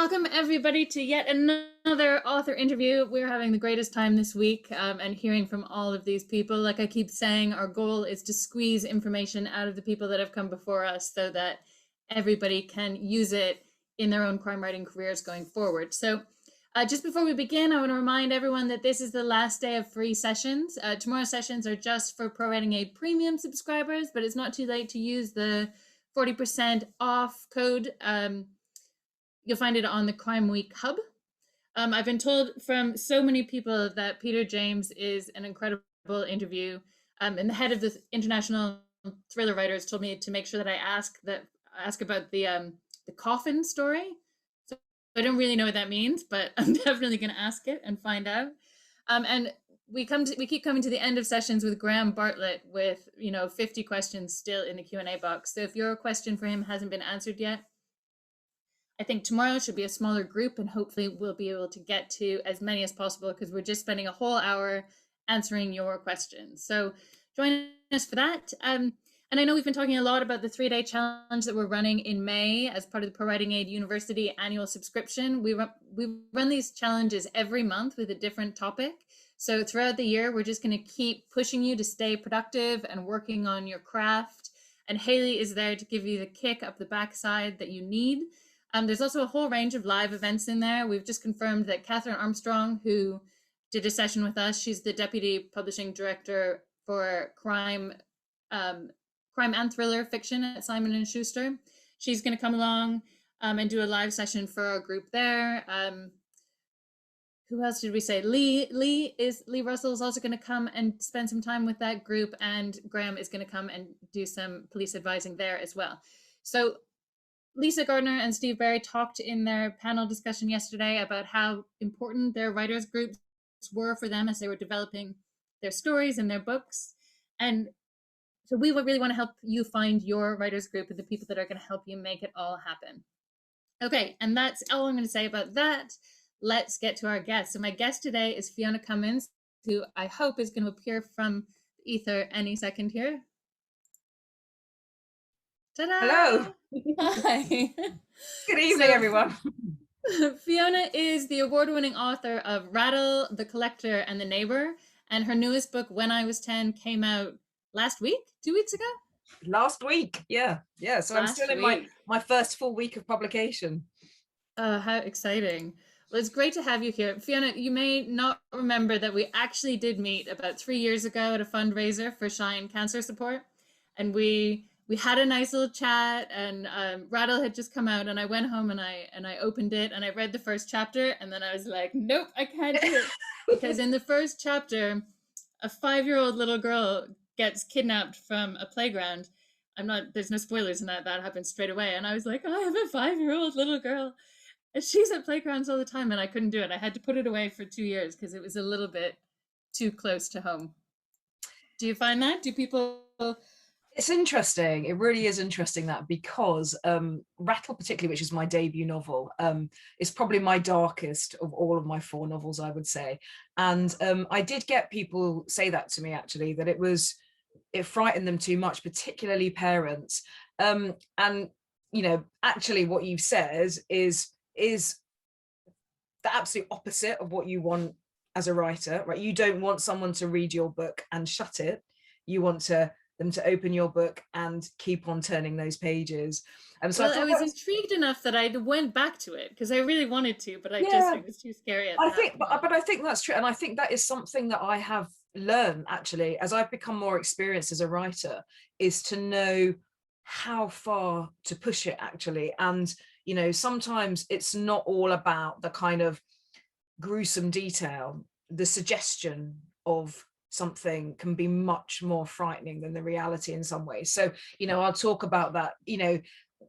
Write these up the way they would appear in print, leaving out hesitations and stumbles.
Welcome everybody to yet another author interview. We're having the greatest time this week and hearing from all of these people. Like I keep saying, our goal is to squeeze information out of the people that have come before us so that everybody can use it in their own crime writing careers going forward. So just before we begin, I want to remind everyone that this is the last day of free sessions. Tomorrow's sessions are just for ProWritingAid premium subscribers, but it's not too late to use the 40% off code. You'll find it on the Crime Week Hub. I've been told from so many people that Peter James is an incredible interview. And the head of the International Thriller Writers told me to make sure that I ask about the coffin story. So I don't really know what that means, but I'm definitely going to ask it and find out. And we keep coming to the end of sessions with Graham Bartlett with 50 questions still in the Q&A box. So if your question for him hasn't been answered yet, I think tomorrow should be a smaller group, and hopefully we'll be able to get to as many as possible because we're just spending a whole hour answering your questions. So join us for that. And I know we've been talking a lot about the 3-day challenge that we're running in May as part of the ProWritingAid University annual subscription. We run these challenges every month with a different topic. So throughout the year, we're just going to keep pushing you to stay productive and working on your craft. And Haley is there to give you the kick up the backside that you need. There's also a whole range of live events in there. We've just confirmed that Catherine Armstrong, who did a session with us, she's the Deputy Publishing Director for crime and thriller fiction at Simon Schuster. She's going to come along and do a live session for our group there. Who else did we say? Lee Russell is also going to come and spend some time with that group, and Graham is going to come and do some police advising there as well. So Lisa Gardner and Steve Barry talked in their panel discussion yesterday about how important their writers groups were for them as they were developing their stories and their books. And so we really want to help you find your writers group and the people that are going to help you make it all happen. Okay, and that's all I'm going to say about that. Let's get to our guest. So my guest today is Fiona Cummins, who I hope is going to appear from the ether any second here. Ta-da! Hello. Hi. Good evening, everyone. Fiona is the award-winning author of Rattle, The Collector and The Neighbour, and her newest book, When I Was 10, came out last week, 2 weeks ago? Last week, yeah. So I'm still in my first full week of publication. How exciting. Well, it's great to have you here. Fiona, you may not remember that we actually did meet about 3 years ago at a fundraiser for Shine Cancer Support, and we had a nice little chat, and Rattle had just come out, and I went home and I opened it and I read the first chapter, and then I was like, nope, I can't do it. Because in the first chapter, a 5-year-old little girl gets kidnapped from a playground. There's no spoilers in that happens straight away. And I was like, I have a 5-year-old little girl. And she's at playgrounds all the time, and I couldn't do it. I had to put it away for 2 years because it was a little bit too close to home. Do you find that? Do people... It's interesting. It really is interesting that, because Rattle, particularly, which is my debut novel, is probably my darkest of all of my 4 novels, I would say. And I did get people say that to me, actually, that it frightened them too much, particularly parents. And actually, what you've said is the absolute opposite of what you want as a writer, right? You don't want someone to read your book and shut it. You want them to open your book and keep on turning those pages. And so I was intrigued enough that I went back to it because I really wanted to, but it was too scary. But I think that's true, and I think that is something that I have learned, actually, as I've become more experienced as a writer, is to know how far to push it, actually. And sometimes it's not all about the kind of gruesome detail. The suggestion of something can be much more frightening than the reality in some ways. So I'll talk about that.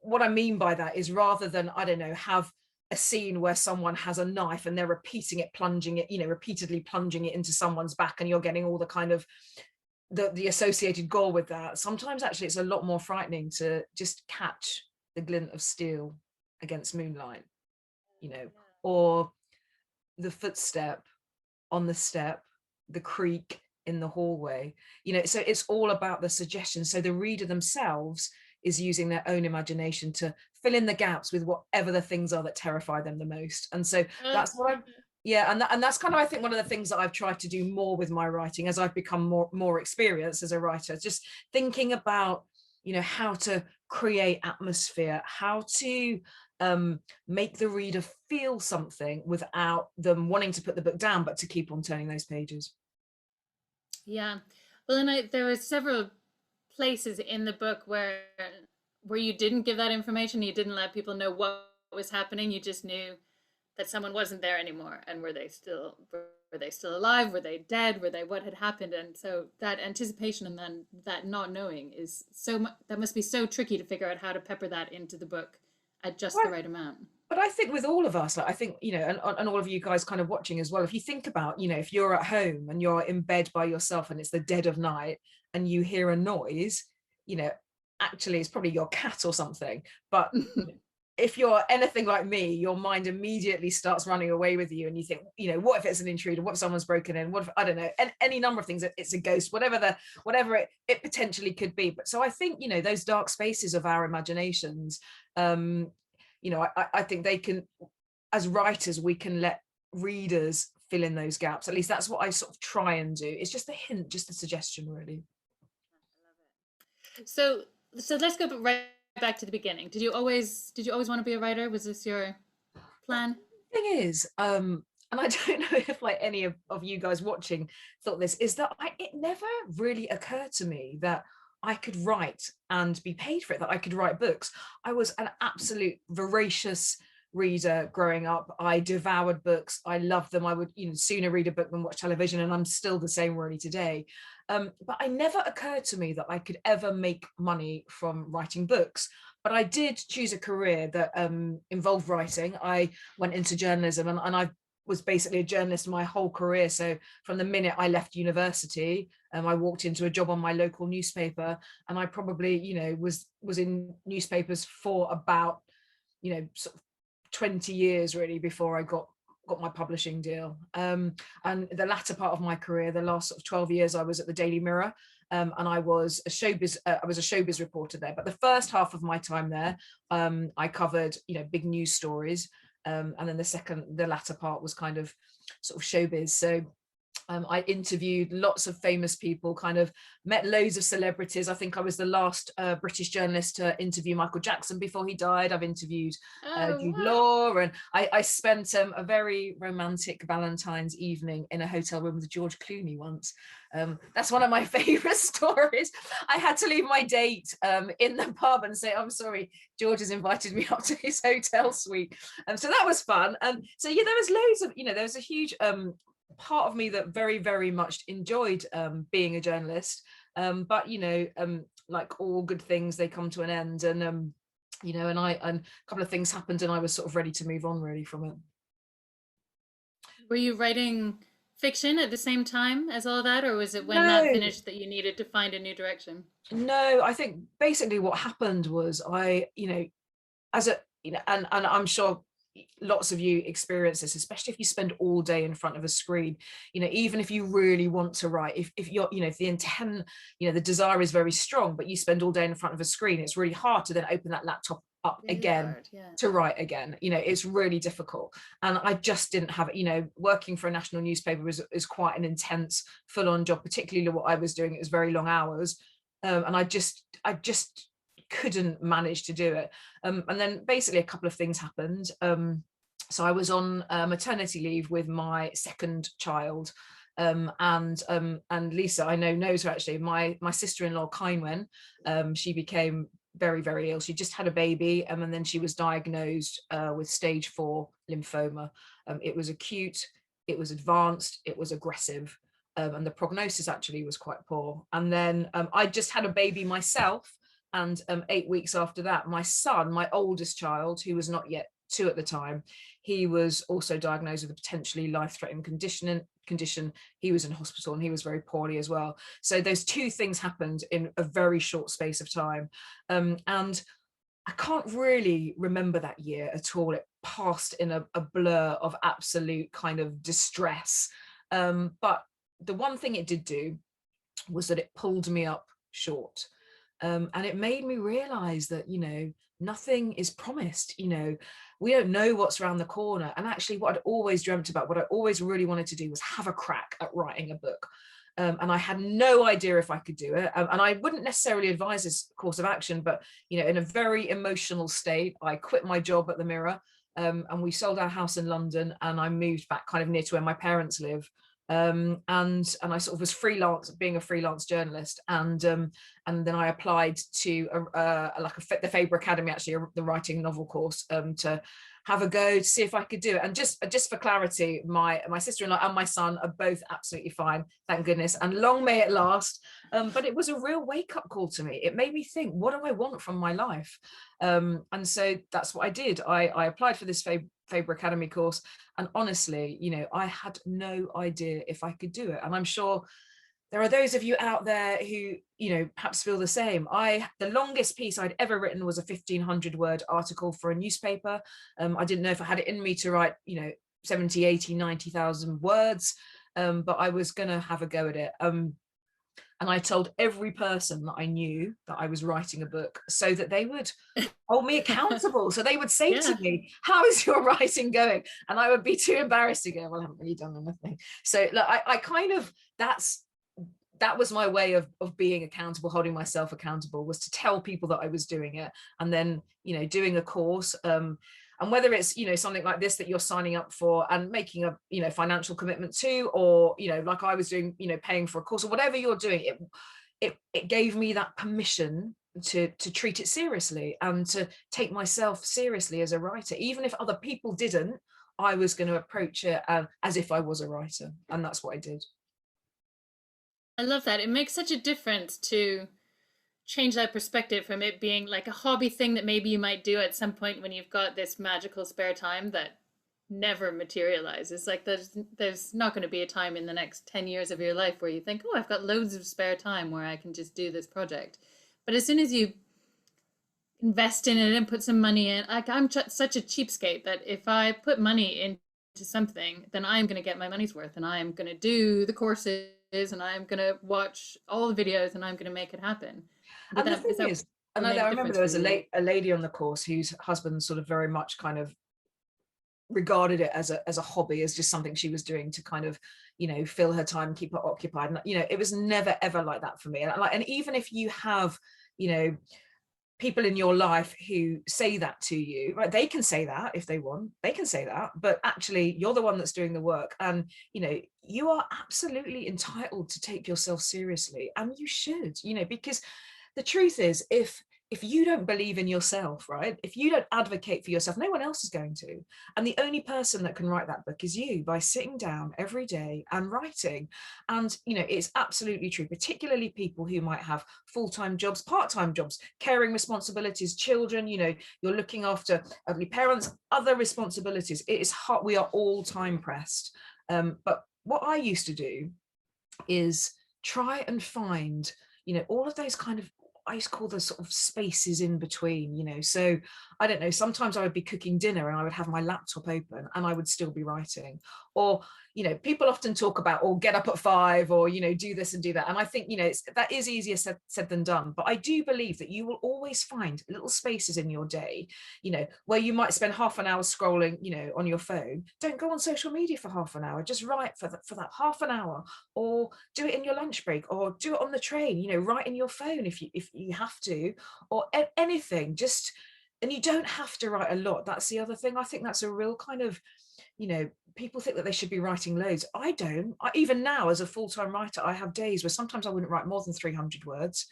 What I mean by that is, rather than, I don't know, have a scene where someone has a knife and they're repeatedly plunging it into someone's back, and you're getting all the kind of the associated gore with that. Sometimes actually it's a lot more frightening to just catch the glint of steel against moonlight, or the footstep on the step, the creak in the hallway, so it's all about the suggestion. So the reader themselves is using their own imagination to fill in the gaps with whatever the things are that terrify them the most. And so that's what I'm, yeah, and that's kind of, I think, one of the things that I've tried to do more with my writing as I've become more experienced as a writer, just thinking about, you know, how to create atmosphere, how to make the reader feel something without them wanting to put the book down, but to keep on turning those pages. Yeah. Well, and there were several places in the book where you didn't give that information. You didn't let people know what was happening. You just knew that someone wasn't there anymore, and were they still alive? Were they dead? Were they, what had happened? And so that anticipation and then that not knowing is that must be so tricky to figure out how to pepper that into the book at just the right amount. But I think with all of us, I think, you know, and all of you guys kind of watching as well, if you think about, you know, if you're at home and you're in bed by yourself and it's the dead of night and you hear a noise, you know, actually it's probably your cat or something. But if you're anything like me, your mind immediately starts running away with you, and you think, you know, what if it's an intruder? What if someone's broken in? What if, I don't know, any number of things, it's a ghost, whatever it potentially could be. But so I think, you know, those dark spaces of our imaginations, you know, I think they can, as writers, we can let readers fill in those gaps. At least that's what I sort of try and do. It's just a hint, just a suggestion, really. So let's go right back to the beginning. Did you always want to be a writer? Was this your plan? The thing is, and I don't know if like any of you guys watching thought this, is that it never really occurred to me that I could write and be paid for it, that I could write books. I was an absolute voracious reader growing up. I devoured books. I loved them. I would, you know, sooner read a book than watch television, and I'm still the same really today. But it never occurred to me that I could ever make money from writing books. But I did choose a career that involved writing. I went into journalism, and I was basically a journalist my whole career. So from the minute I left university, I walked into a job on my local newspaper, and I probably, you know, was in newspapers for about, you know, sort of 20 years really before I got my publishing deal. And the latter part of my career, the last sort of 12 years, I was at the Daily Mirror, and I was a showbiz reporter there. But the first half of my time there, I covered, you know, big news stories. And then the latter part was kind of sort of showbiz. So I interviewed lots of famous people, kind of met loads of celebrities. I think I was the last British journalist to interview Michael Jackson before he died. I've interviewed Jude Law, and I spent a very romantic Valentine's evening in a hotel room with George Clooney once. That's one of my favorite stories. I had to leave my date in the pub and say, I'm sorry, George has invited me up to his hotel suite. So that was fun. And so, yeah, there was loads of, you know, there was a huge part of me that very, very much enjoyed being a journalist. But, you know, like all good things, they come to an end. And, you know, and a couple of things happened, and I was sort of ready to move on really from it. Were you writing fiction at the same time as all that, or was it when that finished that you needed to find a new direction? No, I think basically what happened was you know, as a, you know, and I'm sure lots of you experience this, especially if you spend all day in front of a screen. You know, even if you really want to write, if you're, you know, if the intent, you know, the desire is very strong, but you spend all day in front of a screen, it's really hard to then open that laptop up again to write again. You know, it's really difficult. And I just didn't have it. You know, working for a national newspaper is quite an intense, full-on job, particularly what I was doing. It was very long hours. And I just couldn't manage to do it. And then basically a couple of things happened. So I was on maternity leave with my second child. And Lisa, I know, knows her actually. My sister-in-law, Karin, she became very, very ill. She just had a baby, and then she was diagnosed with stage 4 lymphoma. It was acute, it was advanced, it was aggressive. And the prognosis actually was quite poor. And then I just had a baby myself. And 8 weeks after that, my son, my oldest child, who was not yet 2 at the time, he was also diagnosed with a potentially life-threatening condition. He was in hospital, and he was very poorly as well. So those 2 things happened in a very short space of time. And I can't really remember that year at all. It passed in a blur of absolute kind of distress. But the one thing it did do was that it pulled me up short. And it made me realize that, nothing is promised. We don't know what's around the corner. And actually what I'd always dreamt about, what I always really wanted to do was have a crack at writing a book. And I had no idea if I could do it. And I wouldn't necessarily advise this course of action, but, in a very emotional state, I quit my job at the Mirror, and we sold our house in London, and I moved back kind of near to where my parents live. And I sort of was being a freelance journalist, and then I applied to the Faber Academy, actually, the writing novel course, to have a go to see if I could do it. And just for clarity, my sister-in-law and my son are both absolutely fine, thank goodness, and long may it last. But it was a real wake-up call to me. It made me think, what do I want from my life? And so that's what I did. I applied for this Faber Academy course, and honestly, I had no idea if I could do it. And I'm sure there are those of you out there who, perhaps feel the same. The longest piece I'd ever written was a 1,500-word article for a newspaper. I didn't know if I had it in me to write, 70, 80, 90,000 words, but I was going to have a go at it. And I told every person that I knew that I was writing a book, so that they would hold me accountable. So they would say to me, how is your writing going? And I would be too embarrassed to go, well, I haven't really done anything. So look, I kind of, that was my way of being accountable, holding myself accountable, was to tell people that I was doing it, and then, doing a course. And whether it's, something like this that you're signing up for and making a, financial commitment to, or, like I was doing, paying for a course, or whatever you're doing, it gave me that permission to treat it seriously and to take myself seriously as a writer. Even if other people didn't, I was going to approach it as if I was a writer. And that's what I did. I love that. It makes such a difference to change that perspective from it being like a hobby thing that maybe you might do at some point when you've got this magical spare time that never materializes. Like there's not going to be a time in the next 10 years of your life where you think, oh, I've got loads of spare time where I can just do this project. But as soon as you invest in it and put some money in, like I'm such a cheapskate that if I put money into something, then I'm going to get my money's worth, and I'm going to do the courses, and I'm going to watch all the videos, and I'm going to make it happen. And the thing is, and I remember there was a lady on the course whose husband sort of very much kind of regarded it as a hobby, as just something she was doing to kind of, fill her time, keep her occupied. And, it was never, ever like that for me. And even if you have, people in your life who say that to you, right? They can say that if they want, they can say that, but actually you're the one that's doing the work. And, you are absolutely entitled to take yourself seriously, and you should, because the truth is, if you don't believe in yourself, right? If you don't advocate for yourself, no one else is going to. And the only person that can write that book is you, by sitting down every day and writing. And, it's absolutely true, particularly people who might have full-time jobs, part-time jobs, caring responsibilities, children, you're looking after elderly parents, other responsibilities. It is hard. We are all time pressed. But what I used to do is try and find, all of those kind of, I used to call the sort of spaces in between, so I don't know, sometimes I would be cooking dinner and I would have my laptop open and I would still be writing. Or, people often talk about, or get up at 5, or, do this and do that. And I think, that is easier said than done. But I do believe that you will always find little spaces in your day, where you might spend half an hour scrolling, on your phone. Don't go on social media for half an hour, just write for that half an hour, or do it in your lunch break, or do it on the train, write in your phone if you have to, or anything, just. And you don't have to write a lot. That's the other thing. I think that's a real kind of, people think that they should be writing loads. I don't. Even now, as a full-time writer, I have days where sometimes I wouldn't write more than 300 words.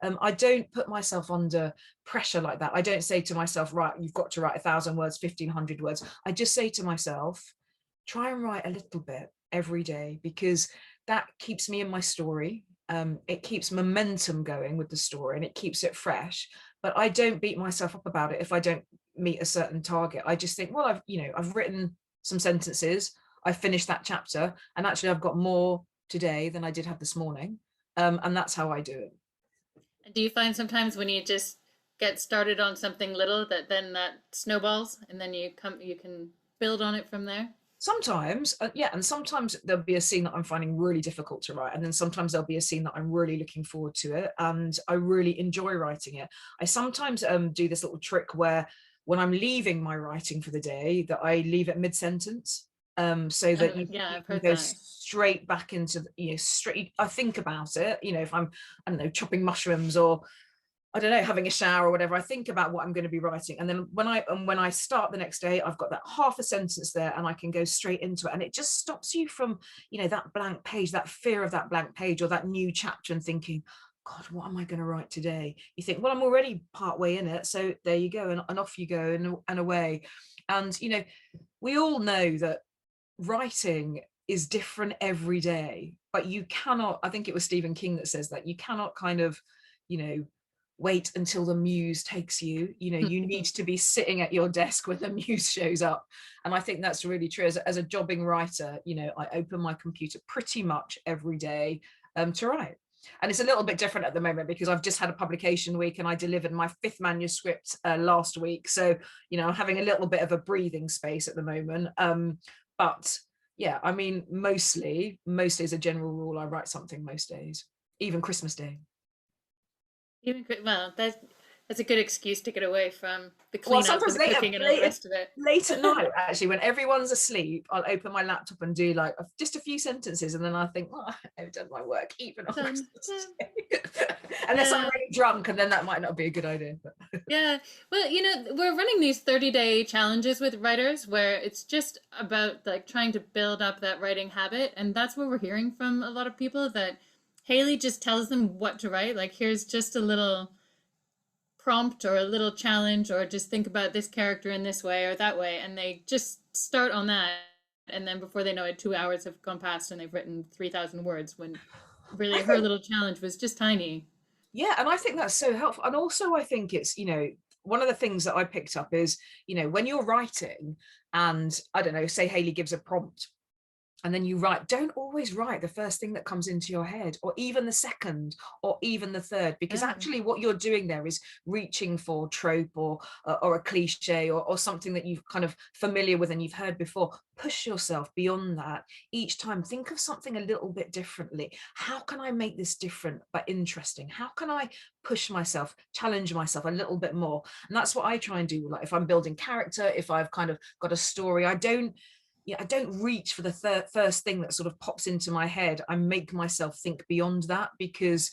I don't put myself under pressure like that. I don't say to myself, right, you've got to write 1,000 words, 1,500 words. I just say to myself, try and write a little bit every day, because that keeps me in my story. It keeps momentum going with the story, and it keeps it fresh. But I don't beat myself up about it if I don't meet a certain target. I just think, well, I've written some sentences, I've finished that chapter, and actually I've got more today than I did have this morning. And that's how I do it. And do you find sometimes when you just get started on something little that then that snowballs, and then you can build on it from there? Sometimes, yeah, and sometimes there'll be a scene that I'm finding really difficult to write, and then sometimes there'll be a scene that I'm really looking forward to it, and I really enjoy writing it. I sometimes do this little trick where when I'm leaving my writing for the day, that I leave it mid-sentence, so that Yeah, you I've can heard go that. straight back into, straight. I think about it, if I'm, I don't know, chopping mushrooms, or I don't know, having a shower or whatever, I think about what I'm going to be writing. And then when I start the next day, I've got that half a sentence there and I can go straight into it. And it just stops you from, that blank page, that fear of that blank page or that new chapter, and thinking, God, what am I going to write today? You think, well, I'm already part way in it. So there you go. And off you go and away. And, we all know that writing is different every day, but you cannot, I think it was Stephen King that says that you cannot kind of, wait until the muse takes you. You need to be sitting at your desk when the muse shows up. And I think that's really true. As a jobbing writer, I open my computer pretty much every day to write. And it's a little bit different at the moment because I've just had a publication week and I delivered my 5th manuscript last week. So, I'm having a little bit of a breathing space at the moment. But yeah, I mean, mostly as a general rule, I write something most days, even Christmas Day. Well, that's a good excuse to get away from the Well, cleanup and sometimes the cooking and all the rest of it. late at night, actually, when everyone's asleep, I'll open my laptop and do like just a few sentences, and then I think, well, I've done my work even on Done. Christmas Day. Unless I'm Yeah. really drunk, and then that might not be a good idea. But. Yeah. Well, we're running these 30-day challenges with writers where it's just about like trying to build up that writing habit. And that's what we're hearing from a lot of people, that Haley just tells them what to write. Like, here's just a little prompt or a little challenge, or just think about this character in this way or that way. And they just start on that. And then before they know it, 2 hours have gone past and they've written 3,000 words, when I really her think, little challenge was just tiny. yeah, and I think that's so helpful. And also, I think it's, one of the things that I picked up is, when you're writing, and I don't know, say Haley gives a prompt, and then you write, don't always write the first thing that comes into your head, or even the second, or even the third, because Yeah. actually what you're doing there is reaching for trope or a cliche, or something that you've kind of familiar with and you've heard before. Push yourself beyond that each time. Think of something a little bit differently. How can I make this different but interesting? How can I push myself, challenge myself a little bit more? And that's what I try and do. Like, if I'm building character, if I've kind of got a story, I don't reach for the first thing that sort of pops into my head. I make myself think beyond that, because,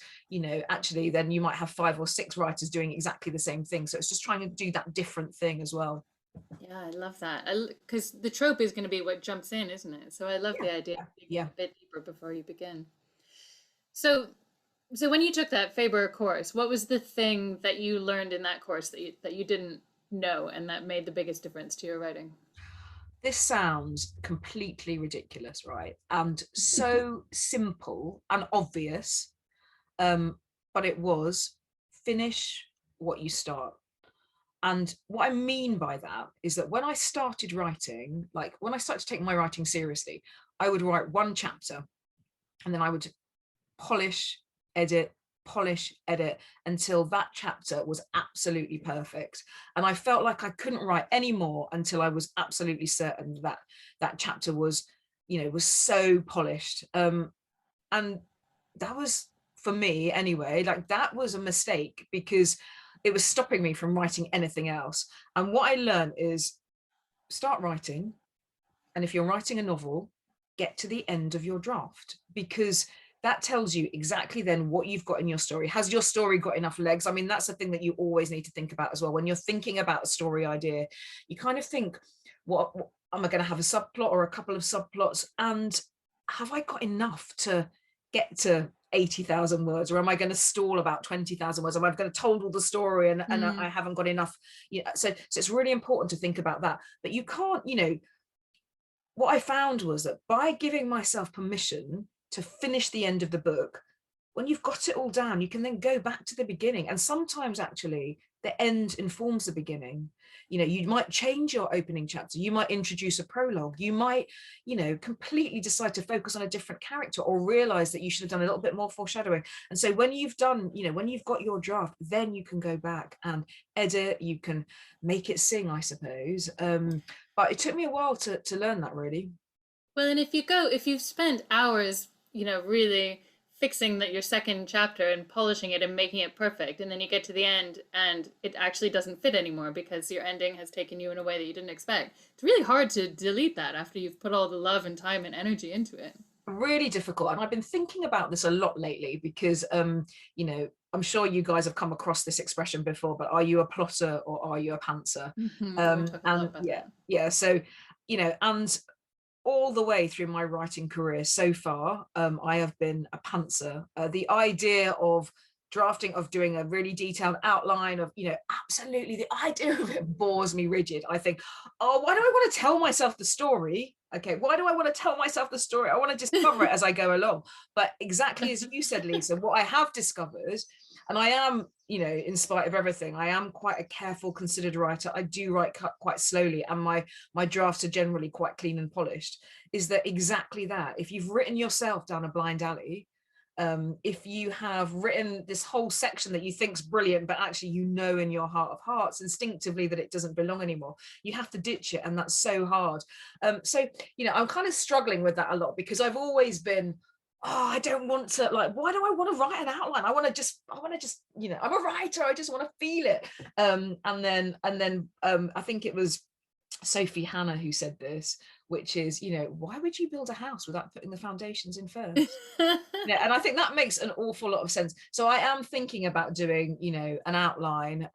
actually then you might have 5 or 6 writers doing exactly the same thing. So it's just trying to do that different thing as well. Yeah, I love that. Because the trope is going to be what jumps in, isn't it? So I love Yeah, the idea yeah, of digging yeah. a bit deeper before you begin. So, so when you took that Faber course, what was the thing that you learned in that course that you didn't know and that made the biggest difference to your writing? This sounds completely ridiculous, right? And so simple and obvious, but it was: finish what you start. And what I mean by that is that when I started writing, like when I started taking my writing seriously, I would write one chapter and then I would polish, edit, polish, edit until that chapter was absolutely perfect. And I felt like I couldn't write any more until I was absolutely certain that that chapter was, was so polished. And that was, for me anyway, like that was a mistake, because it was stopping me from writing anything else. And what I learned is, start writing, and if you're writing a novel, get to the end of your draft, because that tells you exactly then what you've got in your story. Has your story got enough legs? I mean, that's the thing that you always need to think about as well. When you're thinking about a story idea, you kind of think, what am I going to have, a subplot or a couple of subplots? And have I got enough to get to 80,000 words, or am I going to stall about 20,000 words? Am I going to told all the story and Mm. I haven't got enough? So it's really important to think about that. But you can't, what I found was that by giving myself permission to finish the end of the book, when you've got it all down, you can then go back to the beginning. And sometimes actually the end informs the beginning. You know, you might change your opening chapter, you might introduce a prologue, you might, you know, completely decide to focus on a different character, or realize that you should have done a little bit more foreshadowing. And so when you've done, you know, when you've got your draft, then you can go back and edit, you can make it sing, I suppose. But it took me a while to learn that, really. Well, and if you've spent hours, you know, really fixing that your second chapter and polishing it and making it perfect, and then you get to the end and it actually doesn't fit anymore because your ending has taken you in a way that you didn't expect. It's really hard to delete that after you've put all the love and time and energy into it. Really difficult. And I've been thinking about this a lot lately because, you know, I'm sure you guys have come across this expression before, but are you a plotter or are you a pantser? We talk a lot And about yeah, that. yeah. So, you know, and all the way through my writing career so far, I have been a pantser. The idea of drafting, of doing a really detailed outline of, you know, absolutely the idea of it bores me rigid. I think, oh, why do I want to tell myself the story? Okay, why do I want to tell myself the story? I want to discover it as I go along. But exactly as you said, Lisa, what I have discovered, and I am, you know, in spite of everything, I am quite a careful, considered writer. I do write quite slowly, and my drafts are generally quite clean and polished, is that exactly that. If you've written yourself down a blind alley, if you have written this whole section that you think's brilliant, but actually, you know, in your heart of hearts instinctively that it doesn't belong anymore, you have to ditch it. And that's so hard. So, you know, I'm kind of struggling with that a lot, because I've always been, oh, I don't want to, like, why do I want to write an outline? I want to just, you know, I'm a writer, I just want to feel it. And then I think it was Sophie Hannah who said this, which is, you know, why would you build a house without putting the foundations in first? Yeah, and I think that makes an awful lot of sense. So I am thinking about doing, you know, an outline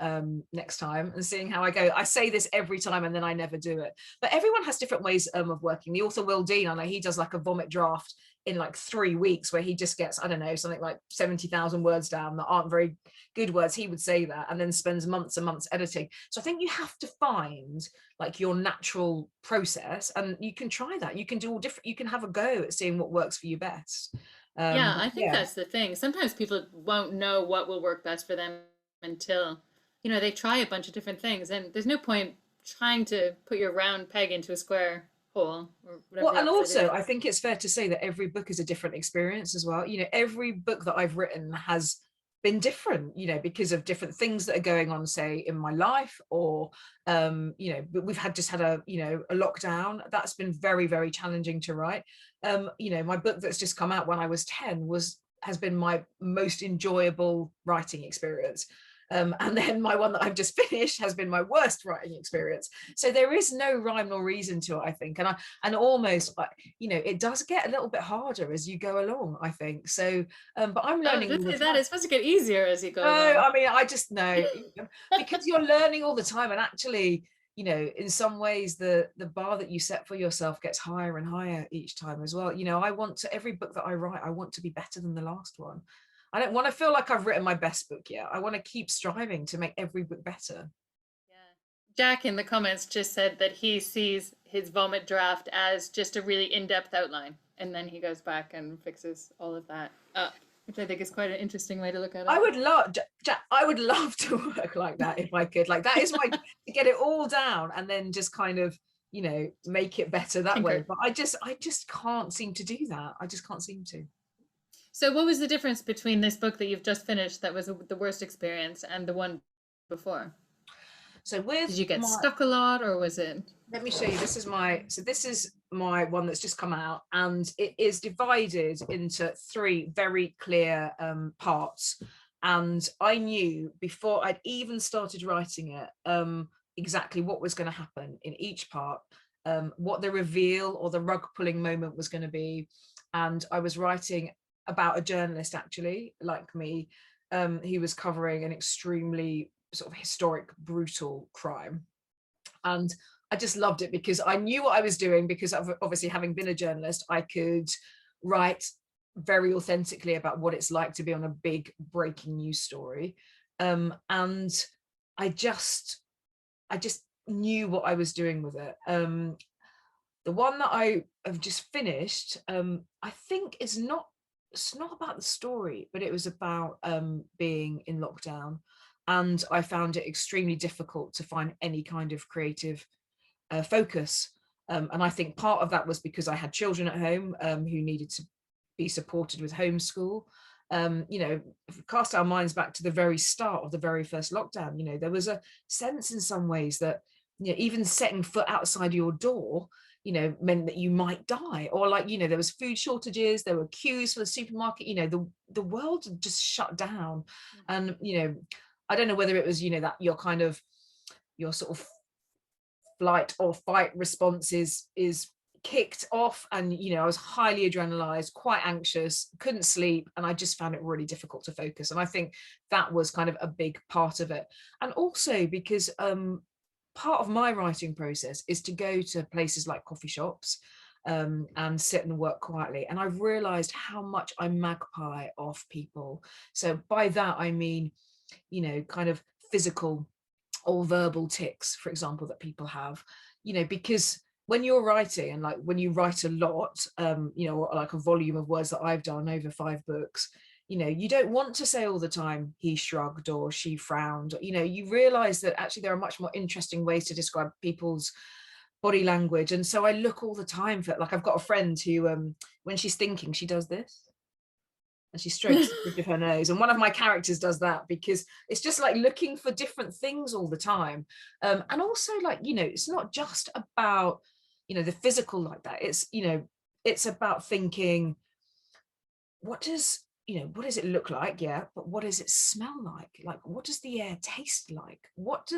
next time and seeing how I go. I say this every time and then I never do it. But everyone has different ways of working. The author Will Dean, I know he does like a vomit draft in like 3 weeks, where he just gets, I don't know, something like 70,000 words down that aren't very good words. He would say that, and then spends months and months editing. So I think you have to find like your natural process, and you can try that. You can do all different, you can have a go at seeing what works for you best. Yeah, I think Yeah. that's the thing. Sometimes people won't know what will work best for them until, you know, they try a bunch of different things. And there's no point trying to put your round peg into a square hole or whatever Well, the and opposite also is. I think it's fair to say that every book is a different experience as well. You know, every book that I've written has been different, you know, because of different things that are going on, say, in my life, or you know, but we've just had a, you know, a lockdown that's been very, very challenging to write. You know, my book that's just come out when I was 10 has been my most enjoyable writing experience. And then my one that I've just finished has been my worst writing experience. So there is no rhyme or reason to it, I think. And almost, you know, it does get a little bit harder as you go along, I think. So, but I'm Oh, learning all the that time. is supposed to get easier as you No, go along. I mean, I just know, because you're learning all the time, and actually, you know, in some ways the bar that you set for yourself gets higher and higher each time as well. You know, I want to, every book that I write, I want to be better than the last one. I don't want to feel like I've written my best book yet. I want to keep striving to make every book better. Yeah. Jack in the comments just said that he sees his vomit draft as just a really in-depth outline, and then he goes back and fixes all of that up, which I think is quite an interesting way to look at I it. would love, Jack, I would love to work like that if I could. Like, that is my, to get it all down and then just kind of, you know, make it better that way. Tinker. But I just can't seem to do that. I just can't seem to. So, what was the difference between this book that you've just finished that was the worst experience and the one before? So Did with you get my, stuck a lot, or was it? let me show you, this is my one that's just come out, and it is divided into 3 very clear parts. And I knew before I'd even started writing it exactly what was going to happen in each part, what the reveal or the rug pulling moment was going to be. And I was writing about a journalist, actually, like me. He was covering an extremely sort of historic, brutal crime. And I just loved it because I knew what I was doing, because obviously, having been a journalist, I could write very authentically about what it's like to be on a big breaking news story. And I just knew what I was doing with it. The one that I have just finished, I think it's not about the story, but it was about being in lockdown. and I found it extremely difficult to find any kind of creative focus. And I think part of that was because I had children at home who needed to be supported with homeschool. You know, if we cast our minds back to the very start of the very first lockdown, you know, there was a sense in some ways that, you know, even setting foot outside your door, you know, meant that you might die. Or like, you know, there was food shortages, there were queues for the supermarket, you know, the world had just shut down. And, you know, I don't know whether it was, you know, that your sort of flight or fight response is kicked off, and you know, I was highly adrenalized, quite anxious, couldn't sleep, and I just found it really difficult to focus. And I think that was kind of a big part of it. And also because part of my writing process is to go to places like coffee shops and sit and work quietly, and I've realized how much I magpie off people. So by that I mean, you know, kind of physical or verbal tics, for example, that people have, you know, because when you're writing, and like when you write a lot, you know, like a volume of words that I've done over 5 books, you know, you don't want to say all the time, he shrugged or she frowned. You know, you realize that actually there are much more interesting ways to describe people's body language. And so I look all the time for, like, I've got a friend who, when she's thinking, she does this. And she strokes the bridge of her nose, and one of my characters does that, because it's just like looking for different things all the time. And also, like, you know, it's not just about, you know, the physical like that. It's, you know, it's about thinking, what does, you know, what does it look like? Yeah, but what does it smell like? Like, what does the air taste like? What do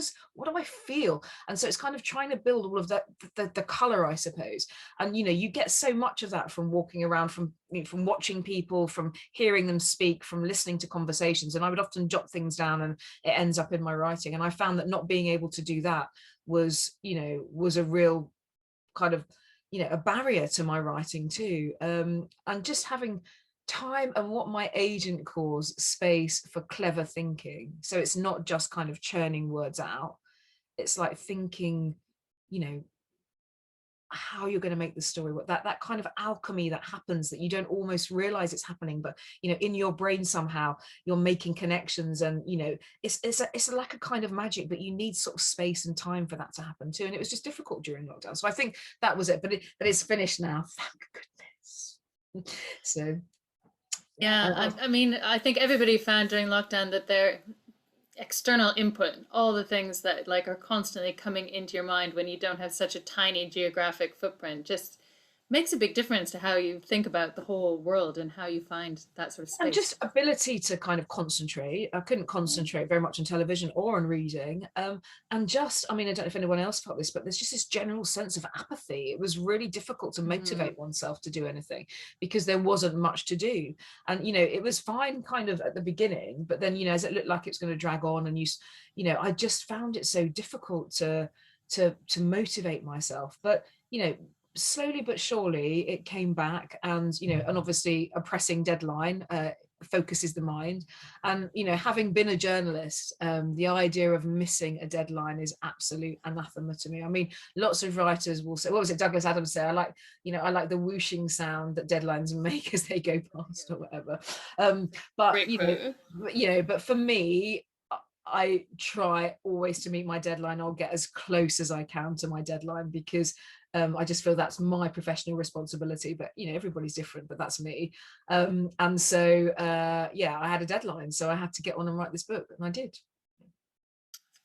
I feel? And so it's kind of trying to build all of that, the color, I suppose. And you know, you get so much of that from walking around, from, you know, from watching people, from hearing them speak, from listening to conversations. And I would often jot things down, and it ends up in my writing. And I found that not being able to do that was, you know, was a real kind of, you know, a barrier to my writing too. And just having time and what my agent calls space for clever thinking. So it's not just kind of churning words out. It's like thinking, you know, how you're going to make the story, what that kind of alchemy that happens, that you don't almost realize it's happening, but you know, in your brain somehow you're making connections. And you know, it's like a kind of magic, but you need sort of space and time for that to happen too. And it was just difficult during lockdown. So I think that was it, but it's finished now, thank goodness. So Yeah, I mean, I think everybody found during lockdown that their external input, all the things that like are constantly coming into your mind when you don't have such a tiny geographic footprint, just makes a big difference to how you think about the whole world and how you find that sort of and space. just ability to kind of concentrate. I couldn't concentrate very much on television or on reading. And just, I mean, I don't know if anyone else felt this, but there's just this general sense of apathy. It was really difficult to Mm. motivate oneself to do anything because there wasn't much to do. And, you know, it was fine kind of at the beginning, but then, you know, as it looked like it's going to drag on, and you know, I just found it so difficult to motivate myself. But, you know, slowly but surely it came back. And you know, and obviously a pressing deadline focuses the mind. And you know, having been a journalist, the idea of missing a deadline is absolute anathema to me. I mean, lots of writers will say, what was it Douglas Adams say, I like, you know, I like the whooshing sound that deadlines make as they go past or whatever. But Great quote. you know, but for me, I try always to meet my deadline. I'll get as close as I can to my deadline, because I just feel that's my professional responsibility. But you know, everybody's different, but that's me. And so yeah, I had a deadline, so I had to get on and write this book, and I did.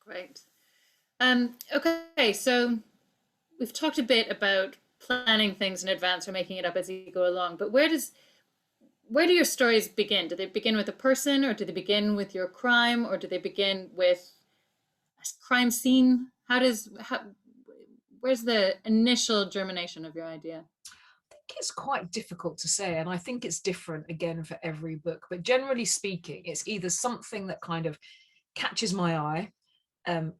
Great. Okay, so we've talked a bit about planning things in advance or making it up as you go along, but where do your stories begin? Do they begin with a person, or do they begin with your crime, or do they begin with a crime scene? Where's the initial germination of your idea? I think it's quite difficult to say, and I think it's different again for every book, but generally speaking, it's either something that kind of catches my eye,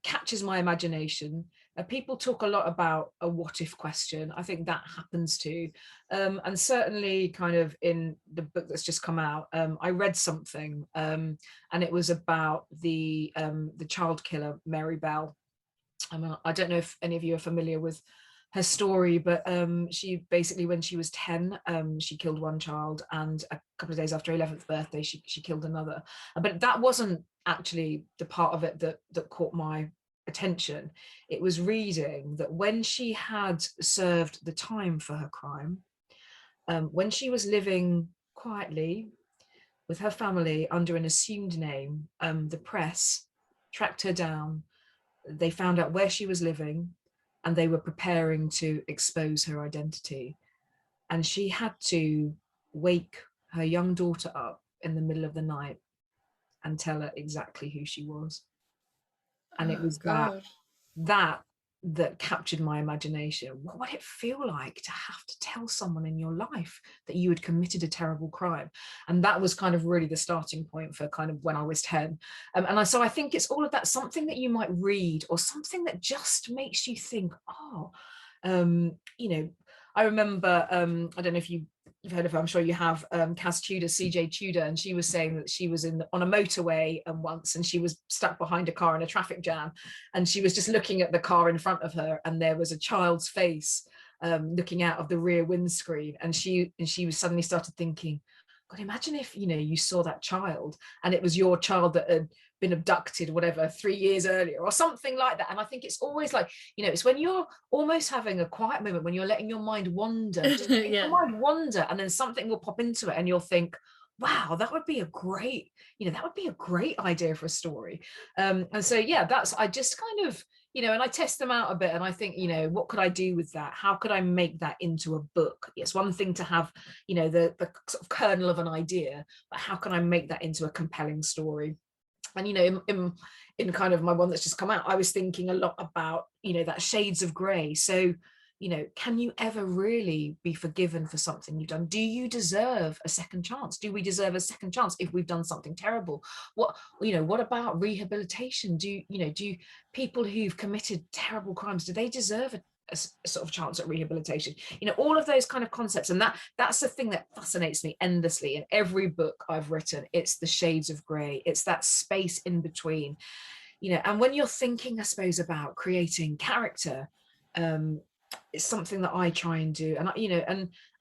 catches my imagination. People talk a lot about a what if question. I think that happens too. And certainly kind of in the book that's just come out, I read something, and it was about the child killer, Mary Bell. I mean, I don't know if any of you are familiar with her story, but she basically, when she was 10, she killed one child, and a couple of days after her 11th birthday, she killed another. But that wasn't actually the part of it that caught my attention. It was reading that when she had served the time for her crime, when she was living quietly with her family under an assumed name, the press tracked her down. They found out where she was living, and they were preparing to expose her identity. And she had to wake her young daughter up in the middle of the night and tell her exactly who she was. And it Oh was God. that that captured my imagination. What would it feel like to have to tell someone in your life that you had committed a terrible crime? And that was kind of really the starting point for kind of when I was 10. So I think it's all of that, something that you might read or something that just makes you think, oh, you know, I remember, I don't know if you've heard of her, I'm sure you have, Cas Tudor, CJ Tudor, and she was saying that she was on a motorway once, and she was stuck behind a car in a traffic jam, and she was just looking at the car in front of her, and there was a child's face looking out of the rear windscreen, and she was suddenly started thinking, God, imagine if, you know, you saw that child and it was your child that had been abducted, whatever, 3 years earlier or something like that. And I think it's always like, you know, it's when you're almost having a quiet moment, when you're letting your mind wander, just let Yeah. your mind wander, and then something will pop into it and you'll think, wow, that would be a great, you know, that would be a great idea for a story. And so, yeah, I just kind of, you know, and I test them out a bit, and I think, you know, what could I do with that? How could I make that into a book? It's one thing to have, you know, the sort of kernel of an idea, but how can I make that into a compelling story? And, you know, in kind of my one that's just come out, I was thinking a lot about, you know, that shades of grey. So, you know, can you ever really be forgiven for something you've done? Do you deserve a second chance? Do we deserve a second chance if we've done something terrible? What, you know, what about rehabilitation? Do people who've committed terrible crimes, do they deserve a sort of chance at rehabilitation? You know, all of those kind of concepts. And that's the thing that fascinates me endlessly in every book I've written. It's the shades of grey. It's that space in between, you know. And when you're thinking, I suppose, about creating character, it's something that I try and do, and you know,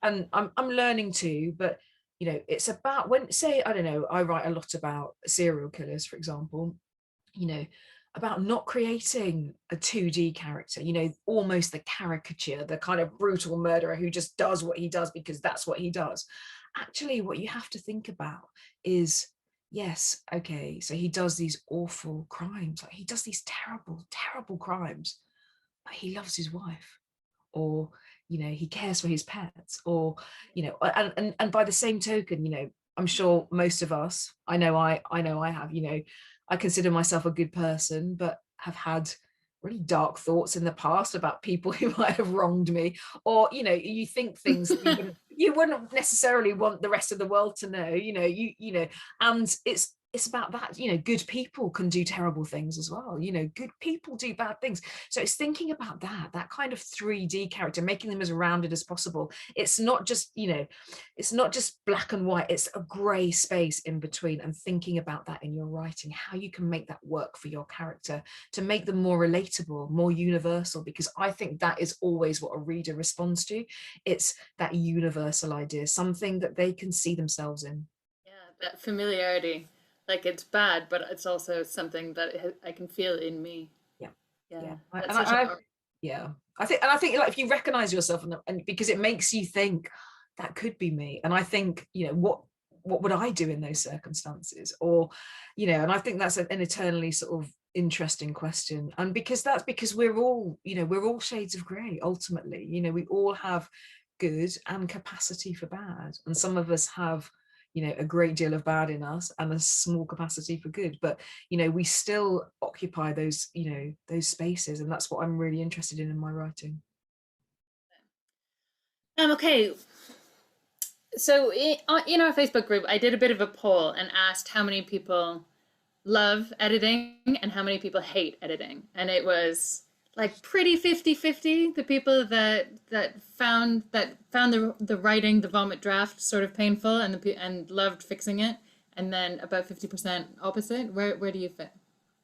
and I'm learning to, but you know, it's about, when, say, I don't know, I write a lot about serial killers, for example, you know, about not creating a 2D character, you know, almost the caricature, the kind of brutal murderer who just does what he does because that's what he does. Actually, what you have to think about is, yes, okay, so he does these awful crimes, like he does these terrible, terrible crimes, but he loves his wife, or, you know, he cares for his pets, or, you know, and by the same token, you know, I'm sure most of us, I know I have, you know, I consider myself a good person, but have had really dark thoughts in the past about people who might have wronged me, or, you know, you think things that you wouldn't necessarily want the rest of the world to know, you know, you know, and it's about that, you know, good people can do terrible things as well, you know, good people do bad things. So it's thinking about that kind of 3D character, making them as rounded as possible. It's not just, you know, it's not just black and white, it's a gray space in between, and thinking about that in your writing, how you can make that work for your character to make them more relatable, more universal, because I think that is always what a reader responds to. It's that universal idea, something that they can see themselves in. Yeah, that familiarity. Like it's bad, but it's also something that I can feel in me. Yeah, Yeah, yeah. that's such a Yeah, I think like if you recognize yourself, and because it makes you think that could be me, and I think, you know, what would I do in those circumstances, or, you know, and I think that's an eternally sort of interesting question, and because we're all, you know, we're all shades of grey ultimately, you know, we all have good and capacity for bad, and some of us have, you know, a great deal of bad in us and a small capacity for good, but, you know, we still occupy those, you know, those spaces, and that's what I'm really interested in my writing. okay. So in our Facebook group, I did a bit of a poll and asked how many people love editing and how many people hate editing. And it was like pretty 50-50. The people that found the writing, the vomit draft sort of painful, and loved fixing it, and then about 50% opposite. Where do you fit?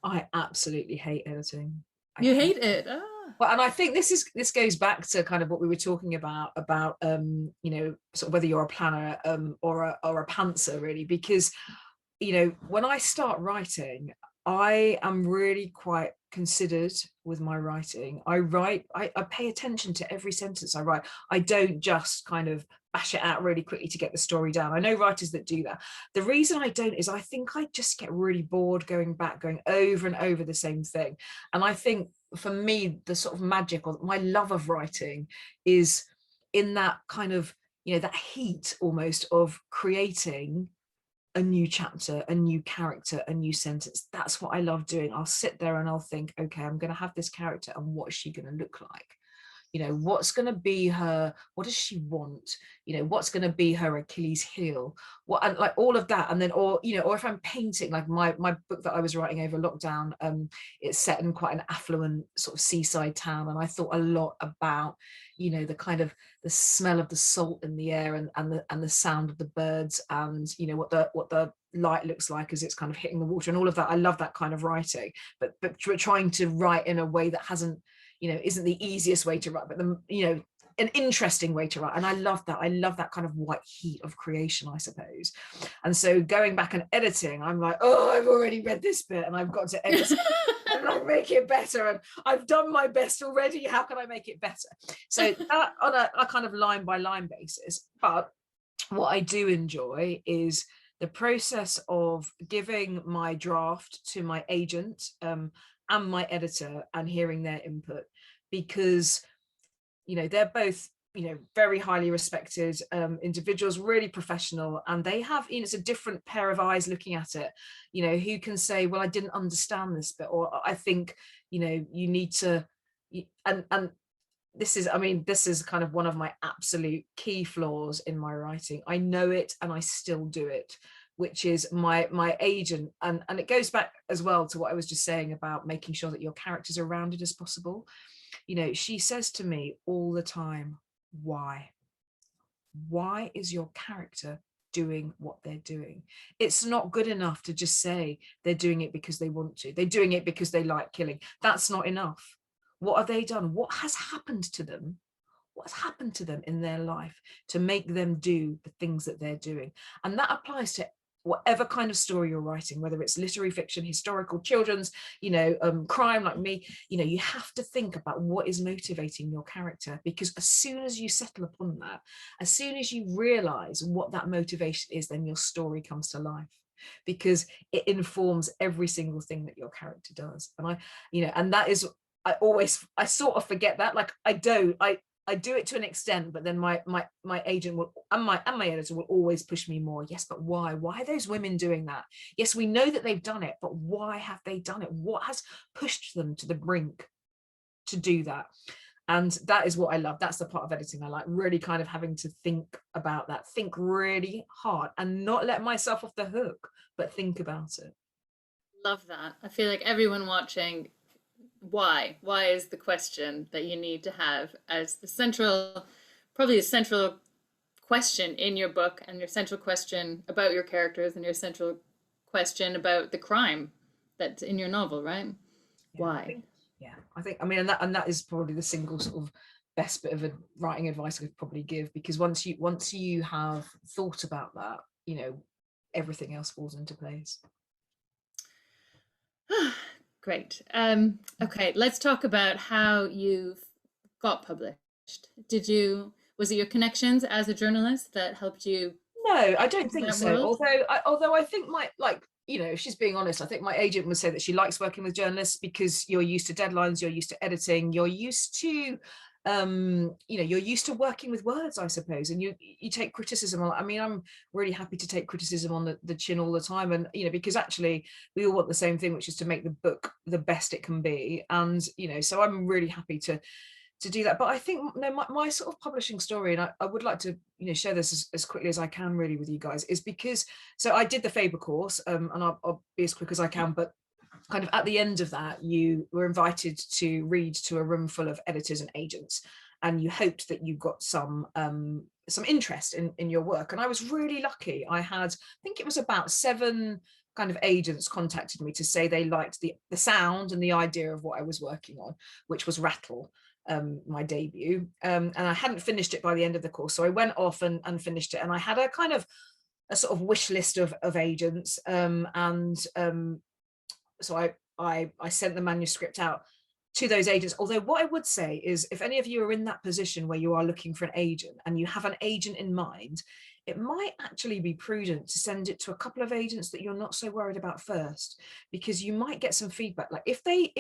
I absolutely hate editing. I You hate hate it. Ah. Well, and I think this goes back to kind of what we were talking about you know, sort of whether you're a planner or a pantser, really, because, you know, when I start writing, I am really quite considered with my writing. I pay attention to every sentence I write. I don't just kind of bash it out really quickly to get the story down. I know writers that do that. The reason I don't is I think I just get really bored going over and over the same thing. And I think for me, the sort of magic or my love of writing is in that kind of, you know, that heat almost of creating a new chapter, a new character, a new sentence. That's what I love doing. I'll sit there and I'll think, okay, I'm going to have this character, and what is she going to look like? You know, what's going to be her, what does she want? You know, what's going to be her Achilles heel? What, and like all of that. And then, or, you know, or if I'm painting, like my book that I was writing over lockdown, it's set in quite an affluent sort of seaside town. And I thought a lot about, you know, the kind of the smell of the salt in the air, and the sound of the birds, and, you know, what the light looks like as it's kind of hitting the water and all of that. I love that kind of writing, but trying to write in a way that hasn't, you know, isn't the easiest way to write, but the, you know, an interesting way to write. And I love that kind of white heat of creation, I suppose. And so going back and editing, I'm like, oh, I've already read this bit and I've got to edit it and like make it better, and I've done my best already, how can I make it better? So that on a kind of line by line basis. But what I do enjoy is the process of giving my draft to my agent and my editor and hearing their input, because, you know, they're both, you know, very highly respected individuals, really professional, and they have, you know, it's a different pair of eyes looking at it, you know, who can say, well, I didn't understand this bit, or I think, you know, you need to, and this is, I mean, this is kind of one of my absolute key flaws in my writing. I know it and I still do it, which is my agent, and it goes back as well to what I was just saying about making sure that your characters are rounded as possible. You know, she says to me all the time, why is your character doing what they're doing? It's not good enough to just say they're doing it because they want to, they're doing it because they like killing. That's not enough. What have they done? What has happened to them? What's happened to them in their life to make them do the things that they're doing? And that applies to whatever kind of story you're writing, whether it's literary fiction, historical, children's, you know, crime, like me. You know, you have to think about what is motivating your character, because as soon as you settle upon that, as soon as you realize what that motivation is, then your story comes to life, because it informs every single thing that your character does. And you know, and that is, I sort of forget that, like I do it to an extent, but then my agent will, and my editor will always push me more. Yes, but why are those women doing that? Yes, we know that they've done it, but why have they done it? What has pushed them to the brink to do that? And that is what I love. That's the part of editing I like, really kind of having to think about that, think really hard, and not let myself off the hook, but think about it. Love that. I feel like everyone watching, why is the question that you need to have as the central, probably the central question in your book, and your central question about your characters, and your central question about the crime that's in your novel, right? Yeah, Why? I think, I mean, and that is probably the single sort of best bit of writing advice I could probably give, because once you have thought about that, you know, everything else falls into place. Great. Okay, let's talk about how you've got published. Was it your connections as a journalist that helped you No, I get don't into think that so. world? Although I think my, like, you know, if she's being honest, I think my agent would say that she likes working with journalists, because you're used to deadlines, you're used to editing, you're used to you know, you're used to working with words, I suppose, and you take criticism on. I mean, I'm really happy to take criticism on the chin all the time, and, you know, because actually we all want the same thing, which is to make the book the best it can be. And, you know, so I'm really happy to do that. But I think, no, my sort of publishing story, and I would like to, you know, share this as quickly as I can really with you guys, is because, so I did the Faber course, and I'll be as quick as I can, but kind of at the end of that, you were invited to read to a room full of editors and agents, and you hoped that you got some interest in your work. And I was really lucky. I had, I think it was about 7 kind of agents contacted me to say they liked the sound and the idea of what I was working on, which was Rattle, my debut. And I hadn't finished it by the end of the course. So I went off and finished it. And I had a kind of a sort of wish list of agents. So I sent the manuscript out to those agents. Although what I would say is, if any of you are in that position where you are looking for an agent and you have an agent in mind, it might actually be prudent to send it to a couple of agents that you're not so worried about first, because you might get some feedback. Like if they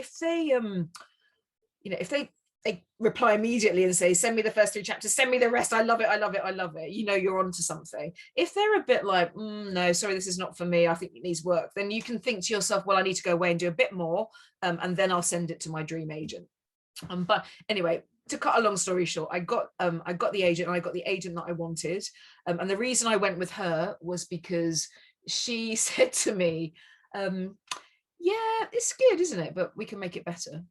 reply immediately and say, send me the first 3 chapters, send me the rest, I love it, I love it, I love it, you're onto something. If they're a bit like, no, sorry, this is not for me, I think it needs work, then you can think to yourself, well, I need to go away and do a bit more, and then I'll send it to my dream agent. But anyway, to cut a long story short, I got the agent, and I got the agent that I wanted. And the reason I went with her was because she said to me, yeah, it's good, isn't it? But we can make it better.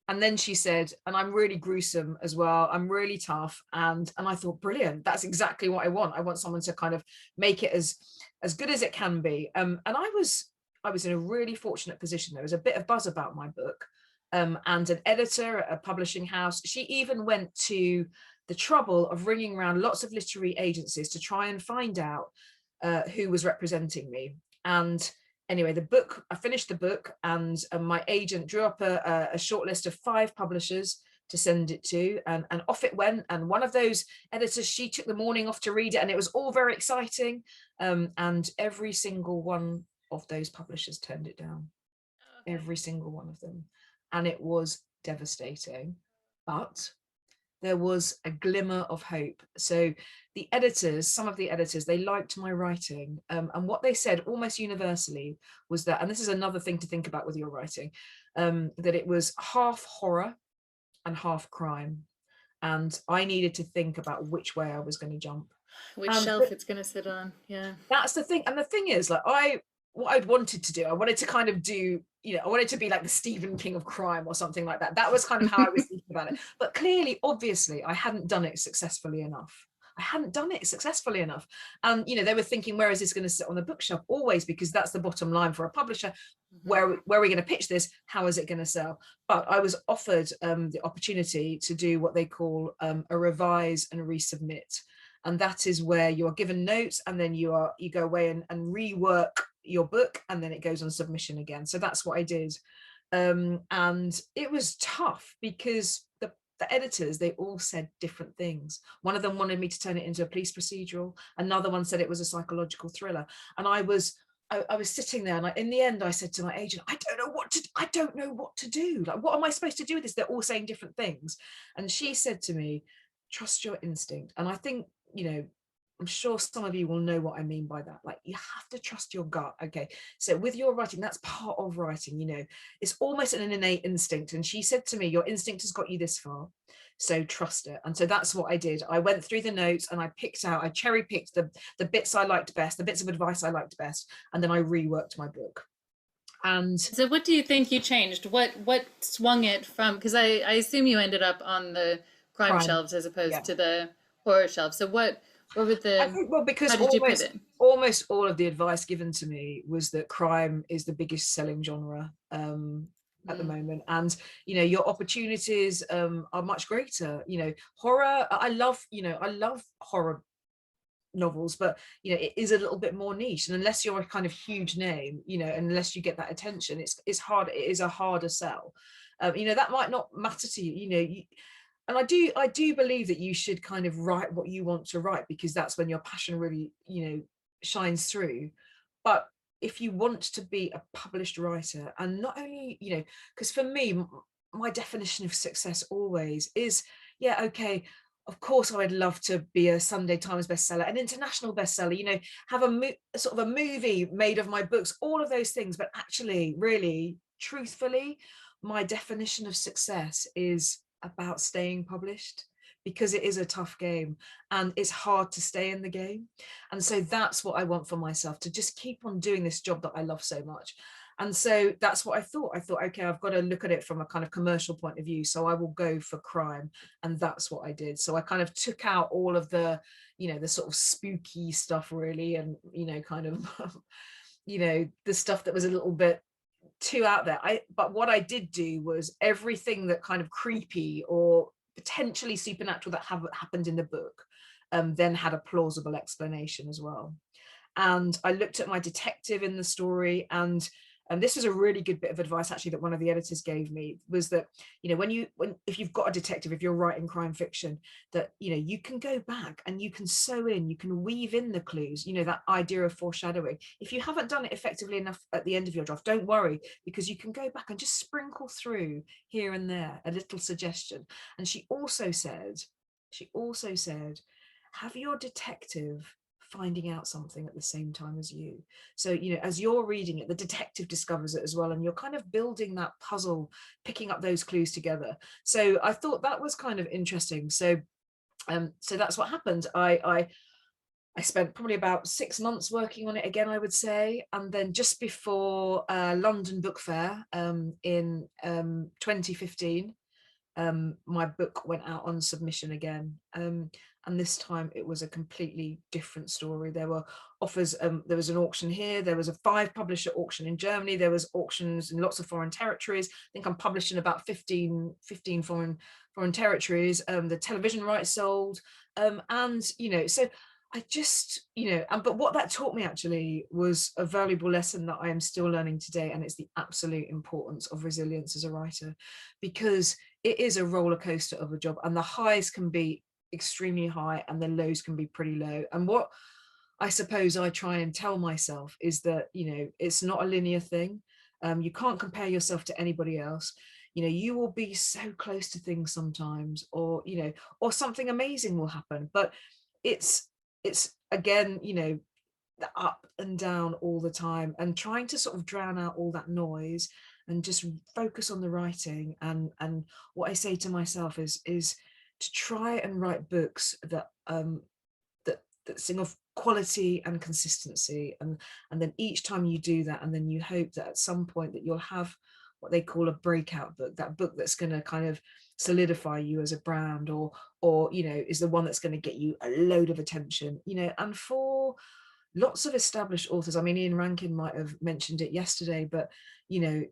And then she said, and I'm really gruesome as well, I'm really tough. And I thought, brilliant, that's exactly what I want. I want someone to kind of make it as good as it can be. And I was in a really fortunate position. There was a bit of buzz about my book, and an editor at a publishing house, she even went to the trouble of ringing around lots of literary agencies to try and find out who was representing me. And anyway, I finished the book, and my agent drew up a short list of 5 publishers to send it to, and off it went. And one of those editors, she took the morning off to read it, and it was all very exciting. And every single one of those publishers turned it down. Every single one of them. And it was devastating. But there was a glimmer of hope. So the editors, some of the editors, they liked my writing. And what they said almost universally was that, and this is another thing to think about with your writing, that it was half horror and half crime. And I needed to think about which way I was going to jump. Which shelf it's going to sit on. Yeah. That's the thing. And the thing is, like, what I'd wanted to do, I wanted to kind of do, I wanted to be like the Stephen King of crime or something like that. That was kind of how I was thinking about it. But clearly, obviously, I hadn't done it successfully enough. And, they were thinking, where is this going to sit on the bookshelf? Always, because that's the bottom line for a publisher. Where are we going to pitch this? How is it going to sell? But I was offered the opportunity to do what they call a revise and resubmit. And that is where you are given notes, and then you go away and rework your book, and then it goes on submission again. So that's what I did. And it was tough because the editors, they all said different things. One of them wanted me to turn it into a police procedural. Another one said it was a psychological thriller. And I was sitting there, and in the end, I said to my agent, I don't know what to do. Like, what am I supposed to do with this? They're all saying different things. And she said to me, trust your instinct. And I think, I'm sure some of you will know what I mean by that. Like, you have to trust your gut. Okay. So with your writing, that's part of writing, it's almost an innate instinct. And she said to me, your instinct has got you this far, so trust it. And so that's what I did. I went through the notes, and I cherry picked the bits I liked best, the bits of advice I liked best. And then I reworked my book. And so what do you think you changed? What swung it from, because I assume you ended up on the crime shelves as opposed to the horror shelves. So what were the, I think, well, because how did you pivot? Almost all of the advice given to me was that crime is the biggest selling genre at the moment, and your opportunities are much greater. Horror, I love horror novels, but it is a little bit more niche, and unless you're a kind of huge name, unless you get that attention, it's hard. It is a harder sell. That might not matter to you. And I do believe that you should kind of write what you want to write, because that's when your passion really, shines through. But if you want to be a published writer, and not only, because for me, my definition of success always is, okay, of course, I would love to be a Sunday Times bestseller, an international bestseller, have a sort of a movie made of my books, all of those things. But actually, really, truthfully, my definition of success is about staying published, because it is a tough game and it's hard to stay in the game. And so that's what I want for myself, to just keep on doing this job that I love so much. And so that's what I thought, okay, I've got to look at it from a kind of commercial point of view, so I will go for crime. And that's what I did. So I kind of took out all of the the sort of spooky stuff, really, and kind of you know, the stuff that was a little bit too out there. But what I did do was everything that kind of creepy or potentially supernatural that happened in the book then had a plausible explanation as well. And I looked at my detective in the story, and this was a really good bit of advice actually that one of the editors gave me, was that, you know, if you've got a detective, if you're writing crime fiction, that, you know, you can go back and you can sew in, you can weave in the clues, you know, that idea of foreshadowing. If you haven't done it effectively enough at the end of your draft, don't worry, because you can go back and just sprinkle through here and there a little suggestion. And she also said, have your detective finding out something at the same time as you. So, you know, as you're reading it, the detective discovers it as well, and you're kind of building that puzzle, picking up those clues together. So I thought that was kind of interesting. So so that's what happened. I spent probably about 6 months working on it again, I would say. And then just before London Book Fair in 2015, my book went out on submission again. And this time it was a completely different story. There were offers, there was an auction here, there was a 5 publisher auction in Germany, there was auctions in lots of foreign territories. I think I'm published in about 15 foreign territories. The television rights sold. And, you know, so I just, you know, but what that taught me actually was a valuable lesson that I am still learning today. And it's the absolute importance of resilience as a writer, because it is a roller coaster of a job, and the highs can be extremely high and the lows can be pretty low. And what I suppose I try and tell myself is that, you know, it's not a linear thing. You can't compare yourself to anybody else. You know, you will be so close to things sometimes, or, you know, or something amazing will happen. But it's again, you know, the up and down all the time, and trying to sort of drown out all that noise and just focus on the writing. And what I say to myself is to try and write books that that sing of quality and consistency, and then each time you do that, and then you hope that at some point that you'll have what they call a breakout book, that book that's going to kind of solidify you as a brand, or you know, is the one that's going to get you a load of attention, you know. And for lots of established authors, I mean, Ian Rankin might have mentioned it yesterday, but you know,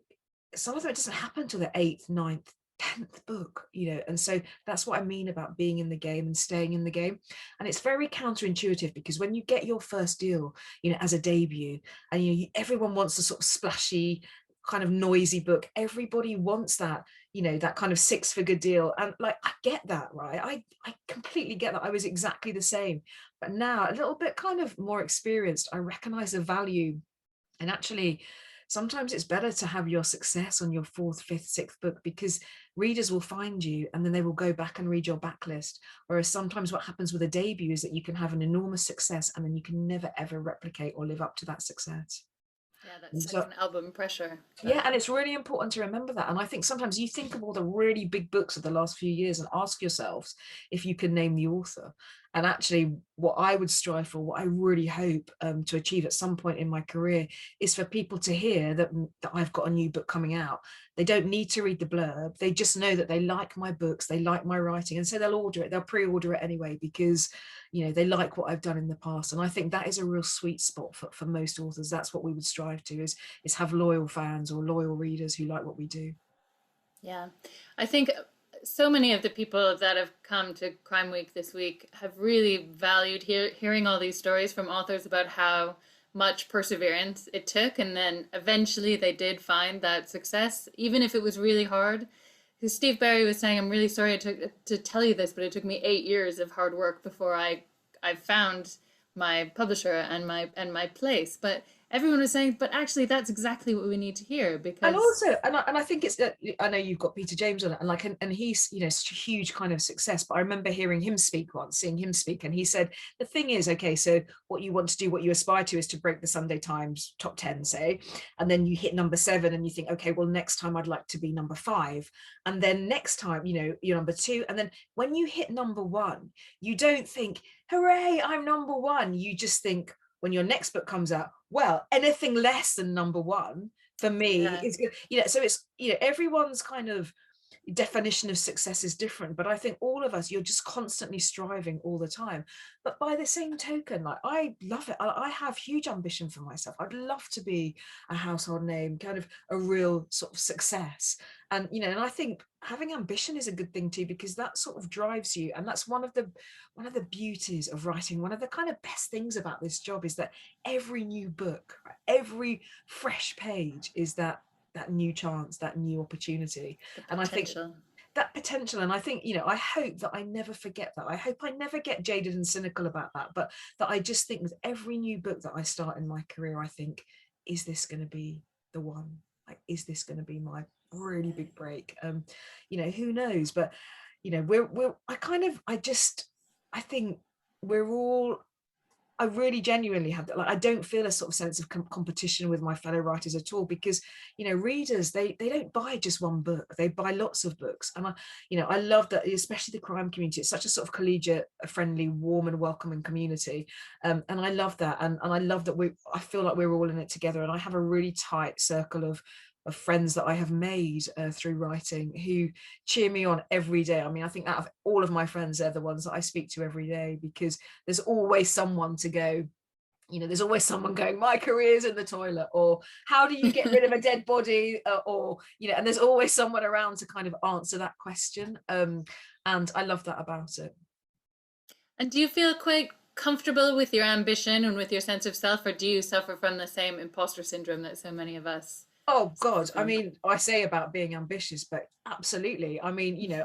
some of them, it doesn't happen till the 8th, 9th, 10th book, you know. And so that's what I mean about being in the game and staying in the game. And it's very counterintuitive, because when you get your first deal, you know, as a debut, and you know, everyone wants a sort of splashy, kind of noisy book. Everybody wants that, you know, that kind of 6-figure deal. And like, I get that, right? I completely get that. I was exactly the same. But now, a little bit kind of more experienced, I recognize the value. And actually, sometimes it's better to have your success on your 4th, 5th, 6th book, because readers will find you and then they will go back and read your backlist. Whereas sometimes what happens with a debut is that you can have an enormous success and then you can never ever replicate or live up to that success. Yeah, And that's so, second album pressure. yeah, and it's really important to remember that. And I think sometimes you think of all the really big books of the last few years and ask yourselves if you can name the author. And actually, what I would strive for, what I really hope to achieve at some point in my career, is for people to hear that I've got a new book coming out. They don't need to read the blurb. They just know that they like my books, they like my writing. And so they'll order it, they'll pre-order it anyway, because, you know, they like what I've done in the past. And I think that is a real sweet spot for most authors. That's what we would strive to, is have loyal fans or loyal readers who like what we do. Yeah, I think so many of the people that have come to Crime Week this week have really valued hearing all these stories from authors about how much perseverance it took, and then eventually they did find that success, even if it was really hard. Because Steve Barry was saying, "I'm really sorry to tell you this, but it took me 8 years of hard work before I found my publisher and my place." But everyone was saying, "But actually, that's exactly what we need to hear." And Because also, and I think it's, I know you've got Peter James on it, and like, and he's, you know, such a huge kind of success. But I remember hearing him speak once, seeing him speak, and he said the thing is, okay, so what you want to do, what you aspire to, is to break the Sunday Times top 10, say, and then you hit number 7, and you think, okay, well, next time I'd like to be number 5, and then next time, you know, you're number 2, and then when you hit number 1, you don't think, hooray, I'm number 1. You just think, when your next book comes out, well, anything less than number 1 for me yeah, is good, you know. So it's, you know, everyone's kind of definition of success is different, but I think all of us, you're just constantly striving all the time. But by the same token, like, I love it. I have huge ambition for myself. I'd love to be a household name, kind of a real sort of success. And, you know, and I think having ambition is a good thing too, because that sort of drives you. And that's one of the beauties of writing. One of the kind of best things about this job is that every new book, every fresh page is that new chance, that new opportunity. And I think that potential, and I think, you know, I hope that I never forget that. I hope I never get jaded and cynical about that, but that I just think with every new book that I start in my career, I think, is this going to be the one? Like, is this going to be my really big break? You know, who knows? But, you know, I think we're all, I really genuinely have that. Like, I don't feel a sort of sense of competition with my fellow writers at all, because, you know, readers, they don't buy just one book, they buy lots of books. And I love that, especially the crime community. It's such a sort of collegiate, friendly, warm and welcoming community. And I love that. And I love that I feel like we're all in it together. And I have a really tight circle of friends that I have made through writing, who cheer me on every day. I mean, I think out of all of my friends, they're the ones that I speak to every day, because there's always someone to go, you know, there's always someone going, my career's in the toilet, or how do you get rid of a dead body, or, you know, and there's always someone around to kind of answer that question. And I love that about it. And do you feel quite comfortable with your ambition and with your sense of self, or do you suffer from the same imposter syndrome that so many of us? Oh God, I mean, I say about being ambitious, but absolutely. I mean, you know,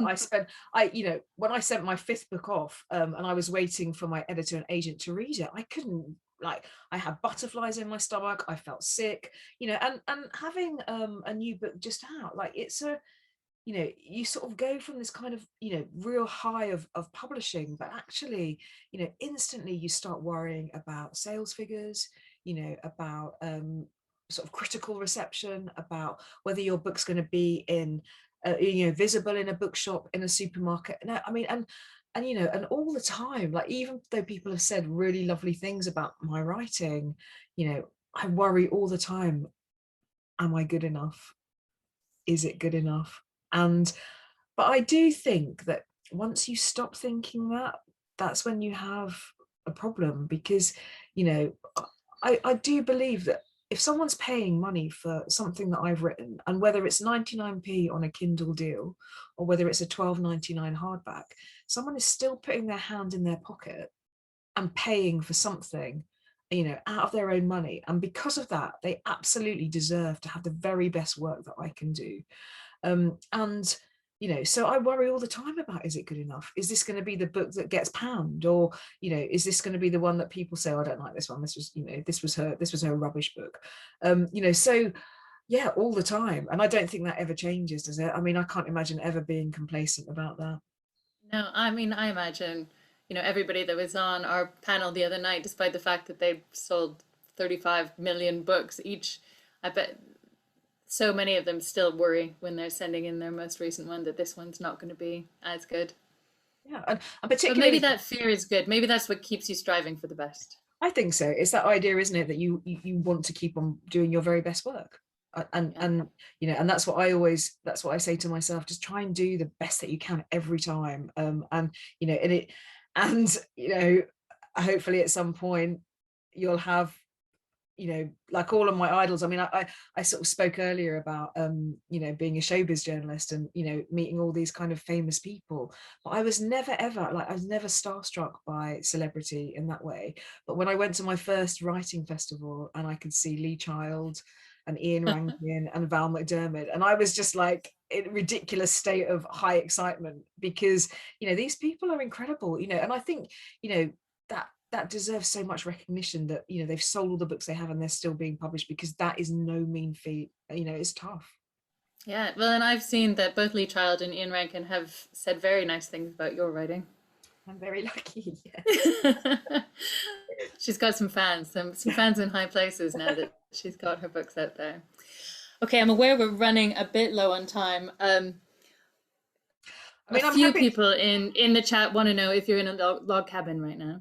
you know, when I sent my 5th book off, and I was waiting for my editor and agent to read it, I couldn't, like, I had butterflies in my stomach, I felt sick, you know, and having a new book just out, like, it's a, you know, you sort of go from this kind of, you know, real high of publishing, but actually, you know, instantly you start worrying about sales figures, you know, about sort of critical reception, about whether your book's going to be in, you know, visible in a bookshop, in a supermarket. No, I mean, and you know, and all the time, like, even though people have said really lovely things about my writing, you know, I worry all the time, am I good enough? Is it good enough? And but I do think that once you stop thinking that, that's when you have a problem, because, you know, I do believe that if someone's paying money for something that I've written, and whether it's 99p on a Kindle deal or whether it's a 12.99 hardback, someone is still putting their hand in their pocket and paying for something, you know, out of their own money. And because of that, they absolutely deserve to have the very best work that I can do. And, you know, so I worry all the time about, is it good enough? Is this going to be the book that gets panned? Or, you know, is this going to be the one that people say, oh, I don't like this one, this was, you know, this was her rubbish book. You know, so yeah, all the time. And I don't think that ever changes, does it? I mean, I can't imagine ever being complacent about that. No, I mean, I imagine, you know, everybody that was on our panel the other night, despite the fact that they sold 35 million books each, I bet so many of them still worry when they're sending in their most recent one that this one's not going to be as good. Yeah, and But particularly, maybe that fear is good. Maybe that's what keeps you striving for the best. I think so. It's that idea, isn't it, that you want to keep on doing your very best work. And Yeah. and you know, and that's what I say to myself, just try and do the best that you can every time. And you know, and you know, hopefully at some point you'll have, you know, like all of my idols. I mean, I sort of spoke earlier about you know, being a showbiz journalist and, you know, meeting all these kind of famous people, but I was never ever, like, I was never starstruck by celebrity in that way. But when I went to my first writing festival and I could see Lee Child and Ian Rankin and Val McDermid, and I was just like in a ridiculous state of high excitement, because, you know, these people are incredible, you know. And I think, you know, that deserves so much recognition, that, you know, they've sold all the books they have and they're still being published, because that is no mean feat. You know, it's tough. Yeah, well, and I've seen that both Lee Child and Ian Rankin have said very nice things about your writing. I'm very lucky. Yes. She's got some fans, some fans in high places now that she's got her books out there. Okay, I'm aware we're running a bit low on time. I A mean, I'm few happy. people in the chat want to know if you're in a log cabin right now.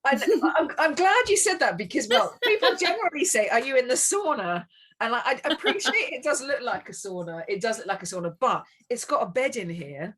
I'm glad you said that, because, well, people generally say, are you in the sauna? And I appreciate it does look like a sauna. It does look like a sauna, but it's got a bed in here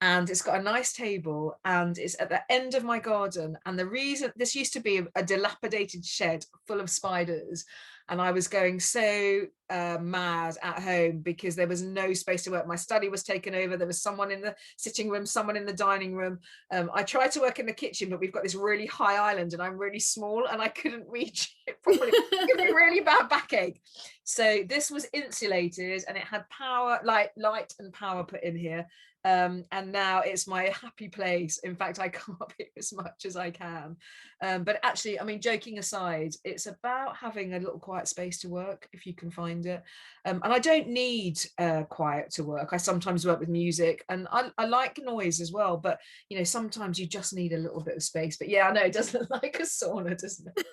and it's got a nice table and it's at the end of my garden. And the reason, this used to be a dilapidated shed full of spiders, and I was going so mad at home because there was no space to work. My study was taken over. There was someone in the sitting room, someone in the dining room. I tried to work in the kitchen, but we've got this really high island and I'm really small and I couldn't reach it properly. It gave me a really bad backache. So this was insulated and it had power, light and power put in here. And now it's my happy place. In fact, I come up here as much as I can. But actually, I mean, joking aside, it's about having a little quiet space to work if you can find it. And I don't need quiet to work. I sometimes work with music and I like noise as well. But, you know, sometimes you just need a little bit of space. But yeah, I know it does look like a sauna, doesn't it?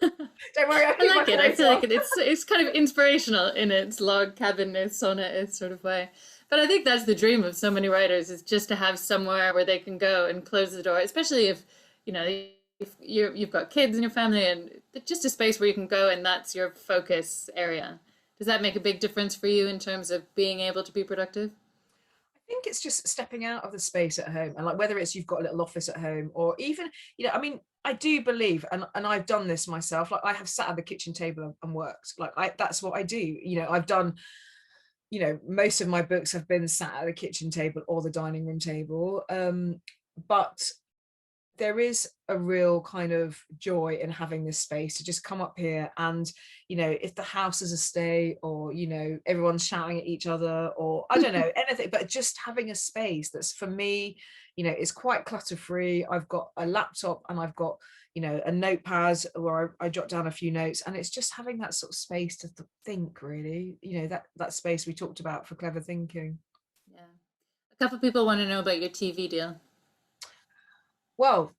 Don't worry, I like it. I feel like it's kind of inspirational in its log cabin sauna sort of way. But I think that's the dream of so many writers, is just to have somewhere where they can go and close the door, especially if, you know, if you've got kids in your family, and just a space where you can go and that's your focus area. Does that make a big difference for you in terms of being able to be productive? I think it's just stepping out of the space at home, and like whether it's you've got a little office at home or even, you know, I mean, I do believe, and I've done this myself, like I have sat at the kitchen table and worked, like that's what I do. You know, I've done, you know, most of my books have been sat at the kitchen table or the dining room table. But there is a real kind of joy in having this space to just come up here and, you know, if the house is a stay or, you know, everyone's shouting at each other or I don't know, anything, but just having a space that's for me, you know, is quite clutter free. I've got a laptop and I've got, you know, a notepad where I jot down a few notes, and it's just having that sort of space to think, really, you know, that space we talked about for clever thinking. Yeah. A couple people want to know about your TV deal. Well,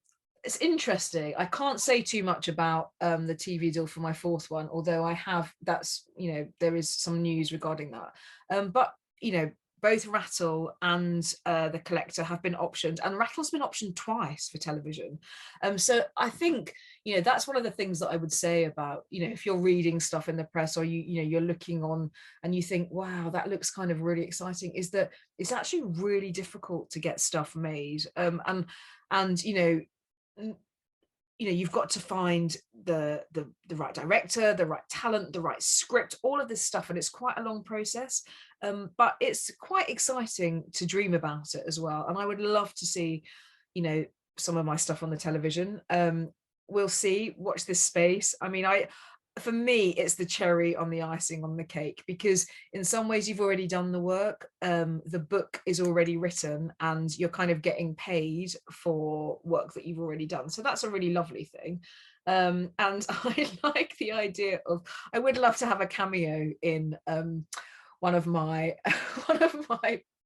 it's interesting. I can't say too much about the TV deal for my fourth one, although I have, that's, you know, there is some news regarding that. But, you know, both Rattle and The Collector have been optioned, and Rattle's been optioned twice for television. So I think, you know, that's one of the things that I would say about, you know, if you're reading stuff in the press or you know, you're looking on and you think, wow, that looks kind of really exciting, is that it's actually really difficult to get stuff made. And you know, you've got to find the right director, the right talent, the right script, all of this stuff, and it's quite a long process. But it's quite exciting to dream about it as well, and I would love to see, you know, some of my stuff on the television. We'll see, watch this space. I mean, for me, it's the cherry on the icing on the cake, because in some ways you've already done the work. The book is already written and you're kind of getting paid for work that you've already done. So that's a really lovely thing. And I like the idea of, I would love to have a cameo in one of my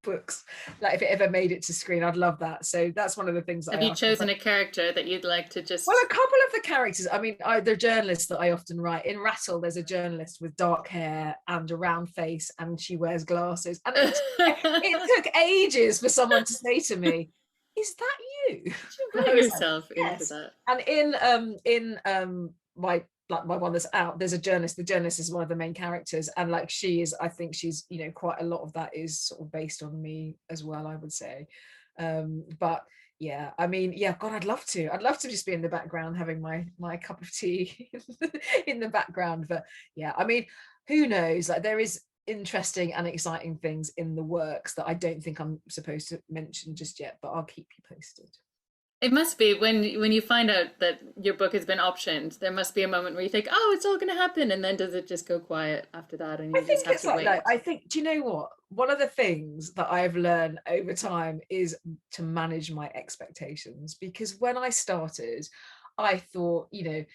books, like if it ever made it to screen. I'd love that. So that's one of the things that Have you chosen a character that you'd like to just... Well, a couple of the characters, I mean, they're journalists that I often write. In Rattle, there's a journalist with dark hair and a round face, and she wears glasses, and it took ages for someone to say to me, is that you? You put yourself like, into that. And in my one that's out, there's a journalist. The journalist is one of the main characters, and like she is, I think she's, you know, quite a lot of that is sort of based on me as well, I would say. But yeah, I mean, yeah, God, I'd love to just be in the background having my cup of tea in the background. But yeah, I mean, who knows, like there is interesting and exciting things in the works that I don't think I'm supposed to mention just yet, but I'll keep you posted. It must be when you find out that your book has been optioned, there must be a moment where you think, oh, it's all going to happen, and then does it just go quiet after that, and you just have to wait? No, I think, do you know what? One of the things that I've learned over time is to manage my expectations, because when I started, I thought, you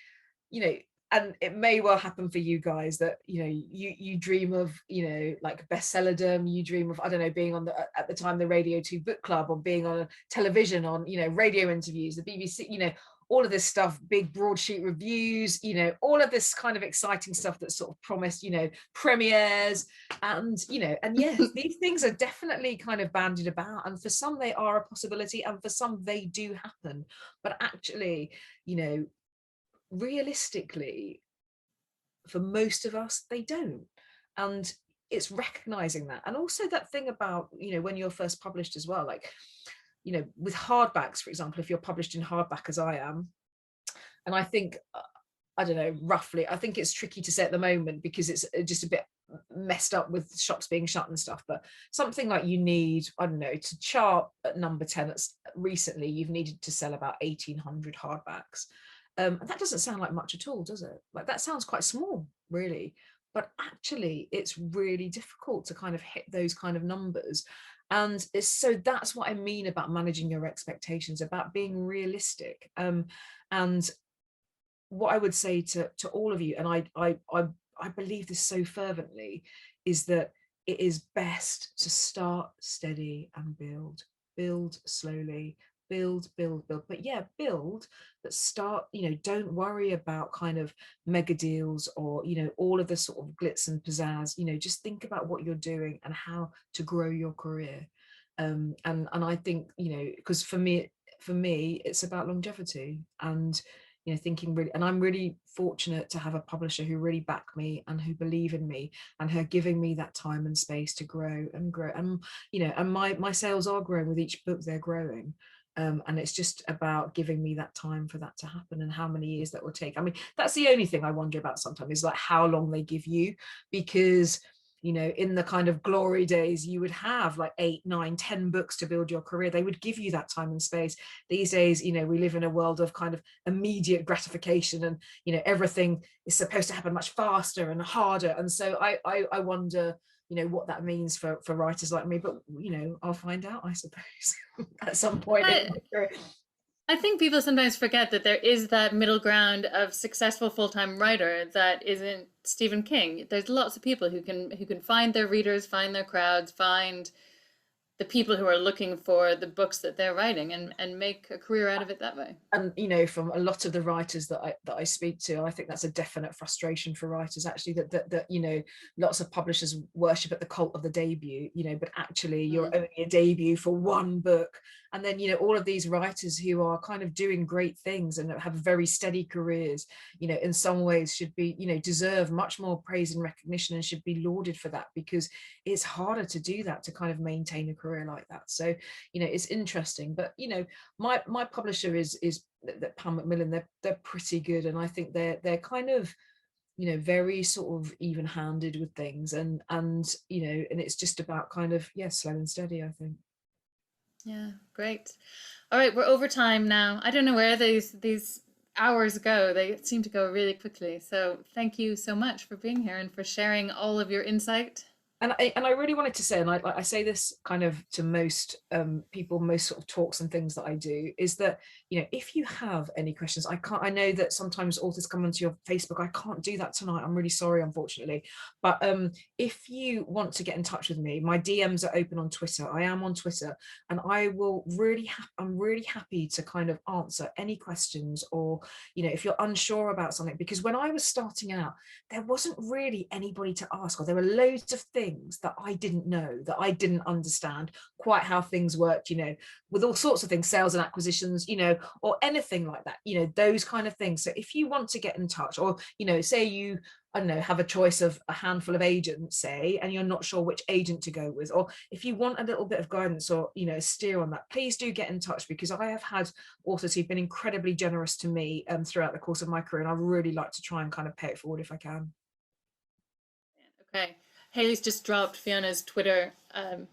know, and it may well happen for you guys that, you know, you dream of, you know, like bestsellerdom, you dream of, I don't know, being on at the time, the Radio 2 book club, or being on television, on, you know, radio interviews, the BBC, you know, all of this stuff, big broadsheet reviews, you know, all of this kind of exciting stuff that's sort of promised, you know, premieres, and, you know, and yes, these things are definitely kind of bandied about, and for some they are a possibility, and for some they do happen, but actually, you know, realistically, for most of us, they don't. And it's recognizing that. And also that thing about, when you're first published as well, like, with hardbacks, for example, if you're published in hardback as I am, and I think, I don't know, roughly, I think it's tricky to say at the moment because it's just a bit messed up with shops being shut and stuff, but something like you need, I don't know, to chart at number 10, recently you've needed to sell about 1,800 hardbacks. And that doesn't sound like much at all, does it? Like, that sounds quite small, really. But actually, it's really difficult to kind of hit those kind of numbers. And so that's what I mean about managing your expectations, about being realistic. And what I would say to all of you, and I believe this so fervently, is that it is best to start steady and build slowly, build, but yeah, build, but start, don't worry about kind of mega deals or, all of the sort of glitz and pizzazz, just think about what you're doing and how to grow your career. And I think, because for me, it's about longevity and, thinking really, and I'm really fortunate to have a publisher who really back me and who believe in me and who are giving me that time and space to grow and grow. And, and my sales are growing with each book they're growing. And it's just about giving me that time for that to happen and how many years that will take. I mean, that's the only thing I wonder about sometimes, is like how long they give you, because in the kind of glory days, you would have like 8, 9, 10 books to build your career. They would give you that time and space. These days, we live in a world of kind of immediate gratification, and everything is supposed to happen much faster and harder. And so I wonder, what that means for writers like me. But I'll find out, I suppose, at some point in my career. I think people sometimes forget that there is that middle ground of successful full-time writer that isn't Stephen King. There's lots of people who can find their readers, find their crowds, find the people who are looking for the books that they're writing, and make a career out of it that way. And from a lot of the writers that I speak to, I think that's a definite frustration for writers, actually, that lots of publishers worship at the cult of the debut, but actually you're only a debut for one book. And then all of these writers who are kind of doing great things and have very steady careers, in some ways should be, deserve much more praise and recognition, and should be lauded for that, because it's harder to do that, to kind of maintain a career like that. So it's interesting. But my publisher is that Pan Macmillan. They're pretty good, and I think they're kind of very sort of even-handed with things, and it's just about kind of, slow and steady, I think. Yeah, great. All right, we're over time now. I don't know where these hours go. They seem to go really quickly. So thank you so much for being here and for sharing all of your insight. And I really wanted to say, and I say this kind of to most people, most sort of talks and things that I do, is that, if you have any questions, I know that sometimes authors come onto your Facebook. I can't do that tonight. I'm really sorry, unfortunately. But if you want to get in touch with me, my DMs are open on Twitter. I am on Twitter, and I'm really happy to kind of answer any questions, or, if you're unsure about something, because when I was starting out, there wasn't really anybody to ask, or there were loads of things that I didn't know, that I didn't understand quite how things worked, with all sorts of things, sales and acquisitions, or anything like that, those kind of things. So if you want to get in touch, or, say you, I don't know, have a choice of a handful of agents, say, and you're not sure which agent to go with, or if you want a little bit of guidance or, steer on that, please do get in touch, because I have had authors who've been incredibly generous to me throughout the course of my career, and I really like to try and kind of pay it forward if I can. Okay. Haley's just dropped Fiona's Twitter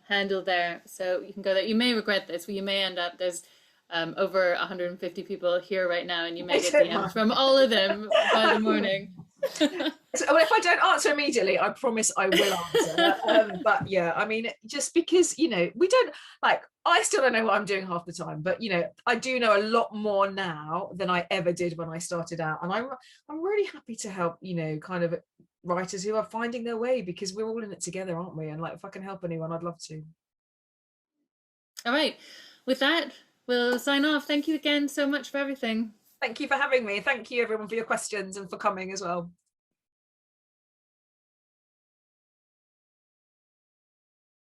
handle there, so you can go there. You may regret this. You may end up, there's over 150 people here right now, and you may get DMs from all of them by the morning. So, well, if I don't answer immediately, I promise I will answer. But yeah, I mean, just because, we don't, like, I still don't know what I'm doing half the time, but I do know a lot more now than I ever did when I started out, and I'm really happy to help, kind of writers who are finding their way, because we're all in it together, aren't we? And like, if I can help anyone, I'd love to. All right, with that, we'll sign off. Thank you again so much for everything. Thank you for having me. Thank you everyone for your questions and for coming as well.